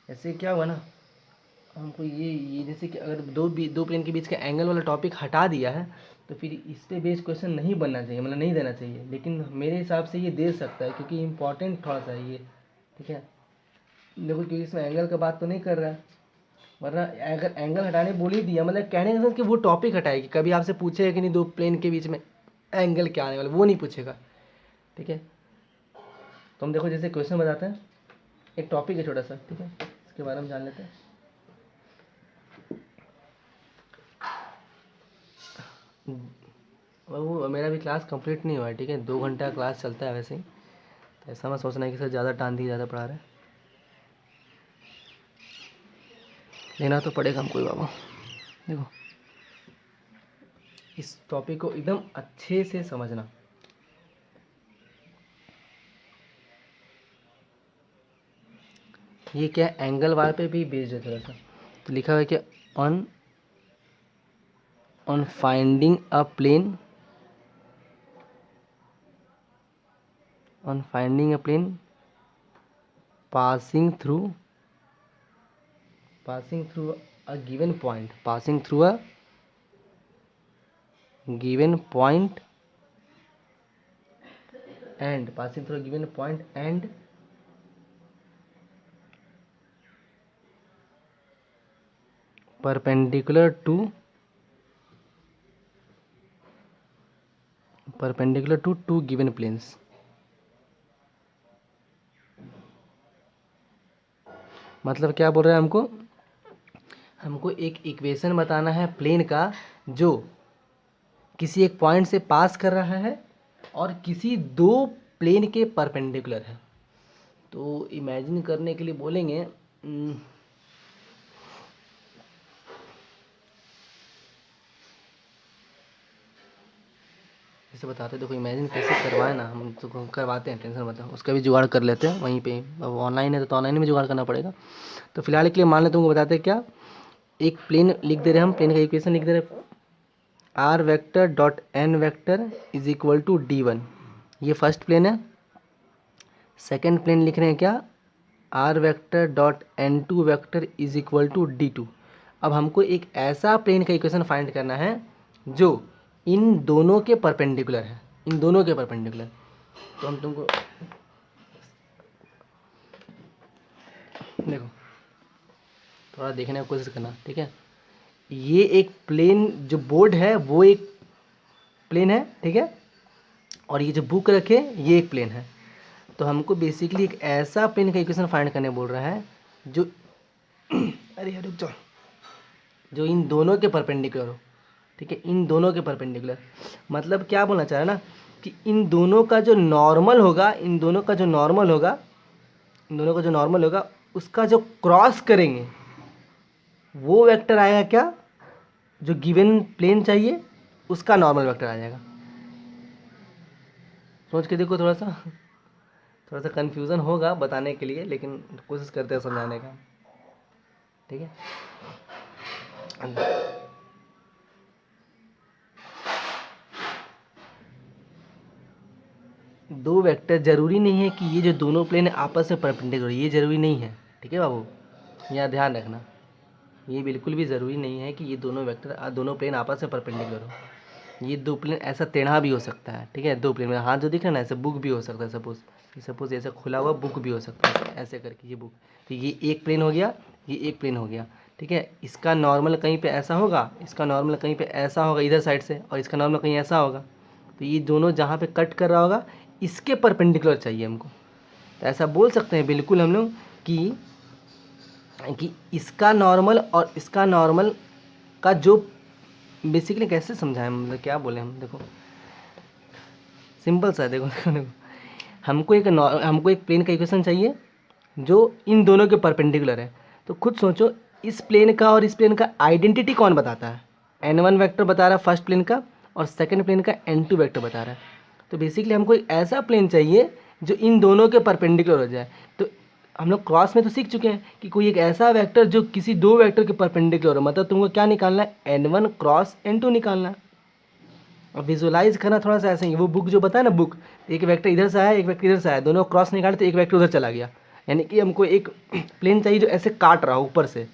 Speaker 1: ऐसे क्या हुआ ना, हमको ये जैसे कि अगर दो प्लेन के बीच का एंगल वाला टॉपिक हटा दिया है तो फिर इस पे बेस्ड क्वेश्चन नहीं बनना चाहिए, मतलब नहीं देना चाहिए, लेकिन मेरे हिसाब से ये दे सकता है क्योंकि इम्पॉर्टेंट थोड़ा सा ये, ठीक है। देखो क्योंकि इसमें एंगल का बात तो नहीं कर रहा है, वरना अगर एंगल हटाने बोल ही दिया मतलब कहने का मतलब कि वो टॉपिक हटाएगी, कभी आपसे पूछेगा कि नहीं दो प्लेन के बीच में एंगल क्या आने वाला, वो नहीं पूछेगा, ठीक है। तो हम देखो जैसे क्वेश्चन बताते हैं, एक टॉपिक है छोटा सा, ठीक है, इसके बारे में जान लेते हैं। वो मेरा भी क्लास कंप्लीट नहीं हुआ है, ठीक है, 2 घंटा क्लास चलता है वैसे ही, तो ऐसा मत सोचना है कि सर ज़्यादा टान दी ज़्यादा पढ़ा रहे हैं, लेना तो पड़ेगा हमको बाबा। देखो इस टॉपिक को एकदम अच्छे से समझना, ये क्या एंगल वार पे भी बेस्ड है थोड़ा सा, तो लिखा हुआ है कि on on finding a plane, on finding a plane passing through a given point, passing through a given point and passing through a given point and perpendicular to two given planes। मतलब क्या बोल रहा है हमको एक equation बताना है plane का जो किसी एक पॉइंट से पास कर रहा है और किसी दो प्लेन के परपेंडिकुलर है। तो इमेजिन करने के लिए बोलेंगे, जैसे बताते देखो इमेजिन कैसे करवाए ना, हम तो करवाते हैं, टेंशन मत लो, उसका भी जुगाड़ कर लेते हैं वहीं पे। अब ऑनलाइन है तो ऑनलाइन में जुगाड़ करना पड़ेगा। तो फिलहाल के लिए मान लेते तुमको बताते हैं क्या, एक प्लेन लिख दे रहे हैं हम, प्लेन का इक्वेशन लिख दे रहे हैं, r vector dot N vector is equal to d1, ये फर्स्ट प्लेन है। सेकेंड प्लेन लिख रहे हैं क्या, r vector dot n two vector is equal to d2। अब हमको एक ऐसा प्लेन का इक्वेशन फाइंड करना है जो इन दोनों के परपेंडिकुलर है, इन दोनों के परपेंडिकुलर। तो हम तुमको देखो थोड़ा देखने की कोशिश करना, ठीक है। ये एक प्लेन जो बोर्ड है वो एक प्लेन है, ठीक है, और ये जो बुक रखे ये एक प्लेन है। तो हमको बेसिकली एक ऐसा प्लेन का इक्वेशन फाइंड करने बोल रहा है जो अरे रुक जाओ, जो इन दोनों के परपेंडिकुलर हो, ठीक है, इन दोनों के परपेंडिकुलर। मतलब क्या बोलना चाह रहा है ना कि इन दोनों का जो नॉर्मल होगा, इन दोनों का जो नॉर्मल होगा, इन दोनों का जो नॉर्मल होगा उसका जो क्रॉस करेंगे वो वेक्टर आएगा क्या, जो गिवन प्लेन चाहिए उसका नॉर्मल वेक्टर आ जाएगा। सोच के देखो, थोड़ा सा कन्फ्यूज़न होगा बताने के लिए, लेकिन कोशिश करते हैं समझाने का, ठीक है। दो वेक्टर ज़रूरी नहीं है कि ये जो दोनों प्लेन आपस में परपेंडिकुलर, ये ज़रूरी नहीं है, ठीक है बाबू, यहाँ ध्यान रखना, ये बिल्कुल भी ज़रूरी नहीं है कि ये दोनों वेक्टर दोनों प्लेन आपस में परपेंडिकुलर हो। ये दो प्लेन ऐसा टेढ़ा भी हो सकता है, ठीक है, दो प्लेन में हाथ जो दिख रहा है ना ऐसे बुक भी हो सकता है, सपोज ऐसा खुला हुआ बुक भी हो सकता है, ऐसे करके ये बुक। तो ये एक प्लेन हो गया, ये एक प्लेन हो गया, ठीक है। इसका नॉर्मल कहीं पे ऐसा होगा, इसका नॉर्मल कहीं पे ऐसा होगा इधर साइड से, और इसका नॉर्मल कहीं ऐसा होगा। तो ये दोनों जहाँ पे कट कर रहा होगा इसके परपेंडिकुलर चाहिए हमको। तो ऐसा बोल सकते हैं बिल्कुल हम लोग कि इसका नॉर्मल और इसका नॉर्मल का जो बेसिकली कैसे समझाएं, मतलब क्या बोले हम, देखो सिंपल सा है, देखो हमको एक प्लेन का इक्वेशन चाहिए जो इन दोनों के परपेंडिकुलर है। तो खुद सोचो इस प्लेन का और इस प्लेन का आइडेंटिटी कौन बताता है, n1 वेक्टर बता रहा है फर्स्ट प्लेन का, और सेकंड प्लेन का n2 वेक्टर बता रहा है। तो बेसिकली हमको एक ऐसा प्लेन चाहिए जो इन दोनों के परपेंडिकुलर हो जाए। तो हम लोग क्रॉस में तो सीख चुके हैं कि कोई एक ऐसा वेक्टर जो किसी दो वेक्टर के परपेंडिकुलर हो, मतलब तुमको क्या निकालना है, n1 क्रॉस n2 निकालना है। और विजुलाइज करना थोड़ा सा ऐसे ही, वो बुक जो बताया ना, बुक एक वेक्टर इधर से आया एक वेक्टर इधर से आया, दोनों क्रॉस निकाले तो एक वेक्टर उधर चला गया, यानी कि हमको एक प्लेन चाहिए जो ऐसे काट रहा हो ऊपर से,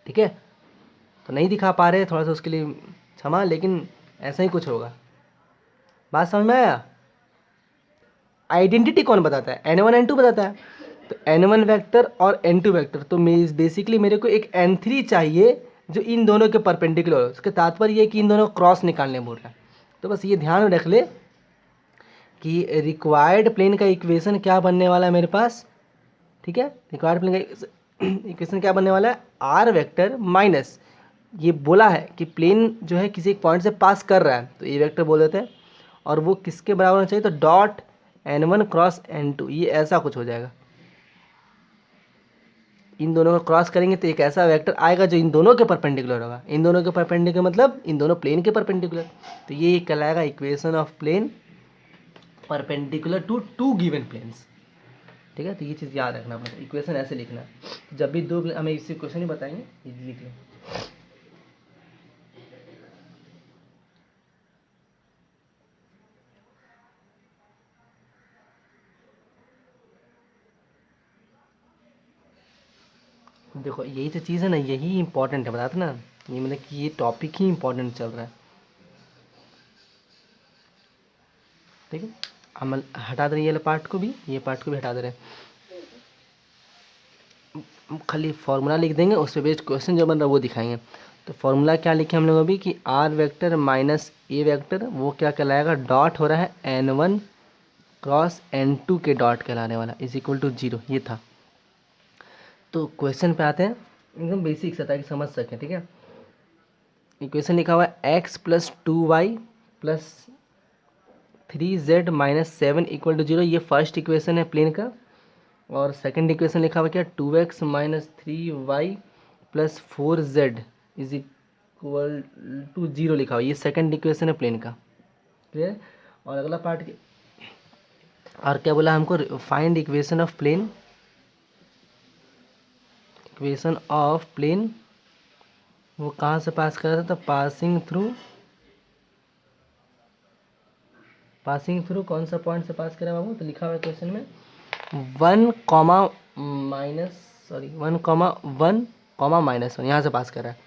Speaker 1: ठीक है। तो नहीं दिखा पा रहे, थोड़ा सा उसके लिए क्षमा, लेकिन ऐसा ही कुछ होगा। बात समझ में आया? आइडेंटिटी कौन बताता है? N1 N2 बताता है। तो N1 वेक्टर और N2 वेक्टर, तो बेसिकली मेरे को एक N3 चाहिए जो इन दोनों के परपेंडिकुलर हो। उसका तात्पर्य ये कि इन दोनों क्रॉस निकालने बोल रहा है। तो बस ये ध्यान में रख ले कि रिक्वायर्ड प्लेन का इक्वेशन क्या बनने वाला है मेरे पास, ठीक है। रिक्वायर्ड प्लेन का इक्वेशन क्या बनने वाला है? आर वेक्टर माइनस, ये बोला है कि प्लेन जो है किसी एक पॉइंट से पास कर रहा है, तो ए वेक्टर बोल देते हैं, और वो किसके बराबर होना चाहिए? तो डॉट N1 क्रॉस N2, ये ऐसा कुछ हो जाएगा। इन दोनों को क्रॉस करेंगे तो एक ऐसा वेक्टर आएगा जो इन दोनों के परपेंडिकुलर होगा। इन दोनों के परपेंडिकुलर मतलब इन दोनों प्लेन के परपेंडिकुलर। तो ये कहलाएगा equation of plane perpendicular to two given planes, ठीक है। तो ये चीज़ याद रखना पड़ेगा, इक्वेशन ऐसे लिखना है। जब भी दो हमें इसी क्वेश्चन ही बताएंगे, ये लिख लो। देखो यही तो चीज़ है ना, यही इंपॉर्टेंट है, बताते ना, ये मतलब कि ये टॉपिक ही इंपॉर्टेंट चल रहा है, ठीक है। हम हटा दे रहे ये वाले पार्ट को भी, ये पार्ट को भी हटा दे रहे हैं। खाली फॉर्मूला लिख देंगे, उस पर बेस्ड क्वेश्चन जो बन रहा है वो दिखाएंगे। तो फॉर्मूला क्या लिखे हम लोग अभी कि are vector minus A vector, वो क्या कहलाएगा? डॉट हो रहा है N1 क्रॉस N2 के डॉट कहलाने वाला इज इक्वल टू 0, ये था। तो क्वेश्चन पे आते हैं, एकदम बेसिक सा ताकि समझ सकें, ठीक है। इक्वेशन लिखा हुआ है x plus 2y plus 3z minus 7 equal to 0, ये फर्स्ट इक्वेशन है प्लेन का। और सेकंड इक्वेशन लिखा हुआ क्या? 2x minus 3y plus 4z is equal to 0 लिखा हुआ, ये सेकंड इक्वेशन है प्लेन का, क्लियर। और अगला पार्ट और क्या बोला हमको? Find equation of plane, equation of plane वो कहाँ से पास कर रहा था? तो पासिंग थ्रू कौन सा पॉइंट से पास करें बाबू? तो लिखा हुआ है क्वेश्चन में 1,1,1 यहाँ से पास कर रहा है।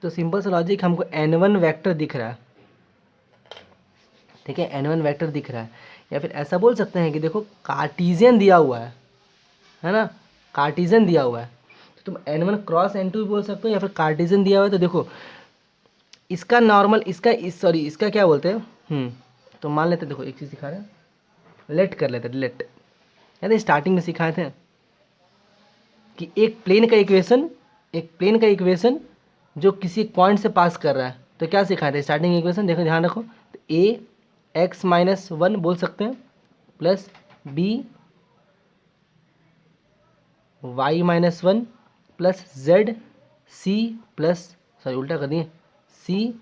Speaker 1: तो सिंपल सा लॉजिक, हमको N1 वेक्टर दिख रहा है, ठीक है, N1 वेक्टर दिख रहा है। या फिर ऐसा बोल सकते हैं कि देखो कार्टीजियन दिया हुआ है ना, कार्टीजियन दिया हुआ है, तो तुम N1 क्रॉस N2 भी बोल सकते हो, या फिर कार्टीजियन दिया हुआ है। तो देखो इसका नॉर्मल, इसका क्या बोलते हैं? तो मान लेते, देखो एक चीज़ सिखा रहे हैं, लेट कर लेते, लेट, याद है स्टार्टिंग में सिखाए थे कि एक प्लेन का इक्वेशन जो किसी पॉइंट से पास कर रहा है, तो क्या सिखाए थे स्टार्टिंग इक्वेशन? देखो ध्यान रखो, तो ए एक्स माइनस 1 बोल सकते हैं plus b y minus 1 plus z c plus, sorry उल्टा कर दिए, c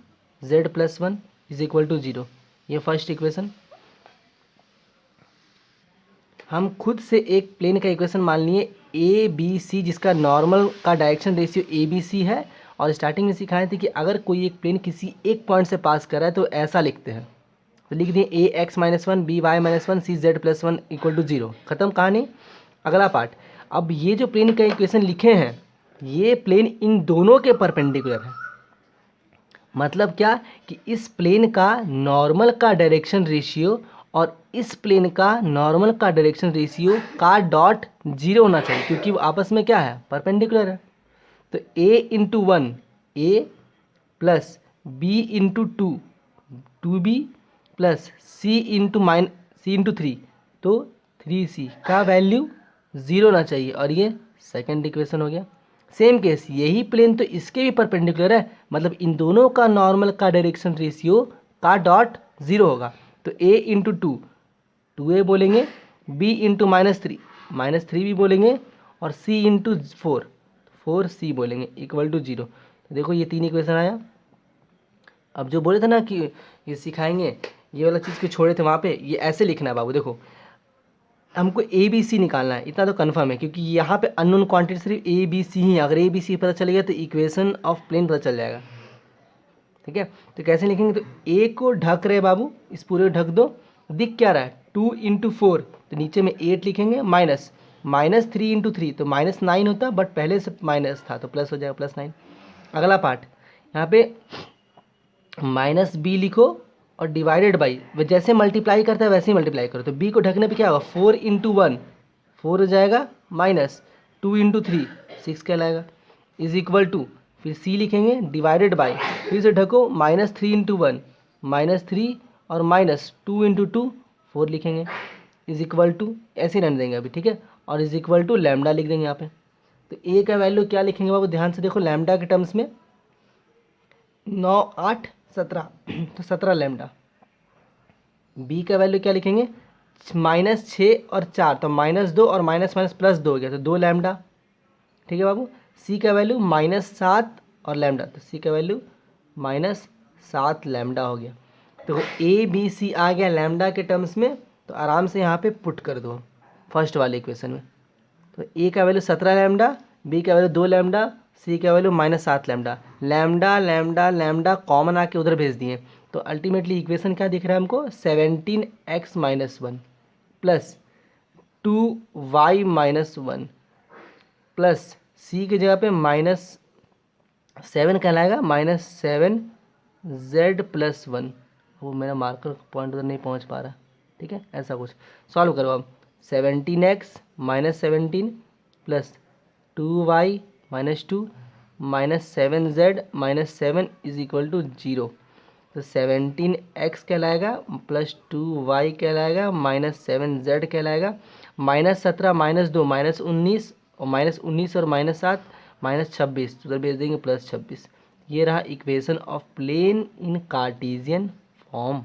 Speaker 1: z plus 1 is equal to 0, ये फर्स्ट इक्वेशन। हम खुद से एक प्लेन का इक्वेशन मान लिए ए बी सी, जिसका नॉर्मल का direction ratio a b c है, और स्टार्टिंग में सिखाए थे कि अगर कोई एक प्लेन किसी एक पॉइंट से पास कर रहा है तो ऐसा लिखते हैं। तो लिख दिए a x minus 1 b y minus 1 c z plus 1 equal to 0, खत्म कहानी। अगला पार्ट, अब ये जो प्लेन का इक्वेशन लिखे हैं, ये प्लेन इन दोनों के परपेंडिकुलर है। मतलब क्या कि इस प्लेन का नॉर्मल का डायरेक्शन रेशियो और इस प्लेन का नॉर्मल का डायरेक्शन रेशियो का डॉट 0 होना चाहिए, क्योंकि वो आपस में क्या है? परपेंडिकुलर है। तो a into 1 a plus b into 2 2b plus c into 3 तो 3c का वैल्यू 0 होना चाहिए, और ये सेकंड इक्वेशन हो गया। सेम केस, यही प्लेन तो इसके भी परपेंडिकुलर है, मतलब इन दोनों का नॉर्मल का डायरेक्शन रेशियो का डॉट 0 होगा। तो a इंटू 2 2a बोलेंगे, b इंटू -3 भी बोलेंगे, और c इंटू 4 बोलेंगे इक्वल टू 0। तो देखो ये 3 इक्वेशन आया। अब जो बोले थे ना कि ये सिखाएंगे, ये वाला चीज़ को छोड़े थे वहाँ पे, ये ऐसे लिखना है बाबू। देखो हमको ए बी सी निकालना है, इतना तो कन्फर्म है, क्योंकि यहाँ पे अननोन क्वांटिटी सिर्फ ए बी सी ही है। अगर ए बी सी पता चल गया तो इक्वेशन ऑफ प्लेन पता चल जाएगा, ठीक है। तो कैसे लिखेंगे? तो ए को ढक रहे बाबू, इस पूरे को ढक दो, दिख क्या रहा है? 2 इंटू 4, तो नीचे में 8 लिखेंगे, माइनस -3 × 3 तो -9 होता, बट पहले से माइनस था तो प्लस हो जाएगा, +9। अगला पार्ट यहाँ पे -b लिखो और डिवाइडेड बाई, जैसे मल्टीप्लाई करता है वैसे ही मल्टीप्लाई करो। तो b को ढकने पे क्या होगा, 4 × 1 4 हो जाएगा, -2 × 3 6 कहलाएगा, इज इक्वल टू, फिर c लिखेंगे डिवाइडेड बाई, फिर से ढको, -3 × 1 -3 और -2 × 2 4 लिखेंगे, इज इक्वल टू, ऐसे रहने देंगे अभी, ठीक है। और इज इक्वल टू लैम्डा लिख देंगे यहाँ पे। तो a का वैल्यू क्या लिखेंगे बाबू, ध्यान से देखो, लैम्डा के टर्म्स में 9 8 17 तो 17 लैम्डा। b का वैल्यू क्या लिखेंगे, -6 और 4 तो -2 और माइनस माइनस +2 हो गया तो 2 लैम्डा, ठीक है बाबू। c का वैल्यू -7 और लैम्डा, तो c का वैल्यू -7 लैम्डा हो गया। तो a b c आ गया लैम्डा के टर्म्स में, तो आराम से यहाँ पे पुट कर दो फर्स्ट वाले इक्वेशन में। तो a का वैल्यू 17 लैम्डा, b का वैल्यू 2 लैम्डा, c का value -7 lambda. Lambda lambda lambda common आके उधर भेज दिए, तो अल्टीमेटली इक्वेशन क्या दिख रहा है हमको, 17x - 1 plus 2y - 1 plus c की जगह पे -7 कहलाएगा, -7z + 1। वो मेरा मार्कर पॉइंट उधर नहीं पहुंच पा रहा, ठीक है, ऐसा कुछ सॉल्व करो अब। 17x - 17 plus 2y - 2 -7z - 7 is equal to 0। तो 17x कहलाएगा प्लस 2y कहलाएगा -7z कहलाएगा, -17 -2 -19 और -19 और -7 -26, तो उधर भेज देंगे +26। ये रहा equation of plane in Cartesian form.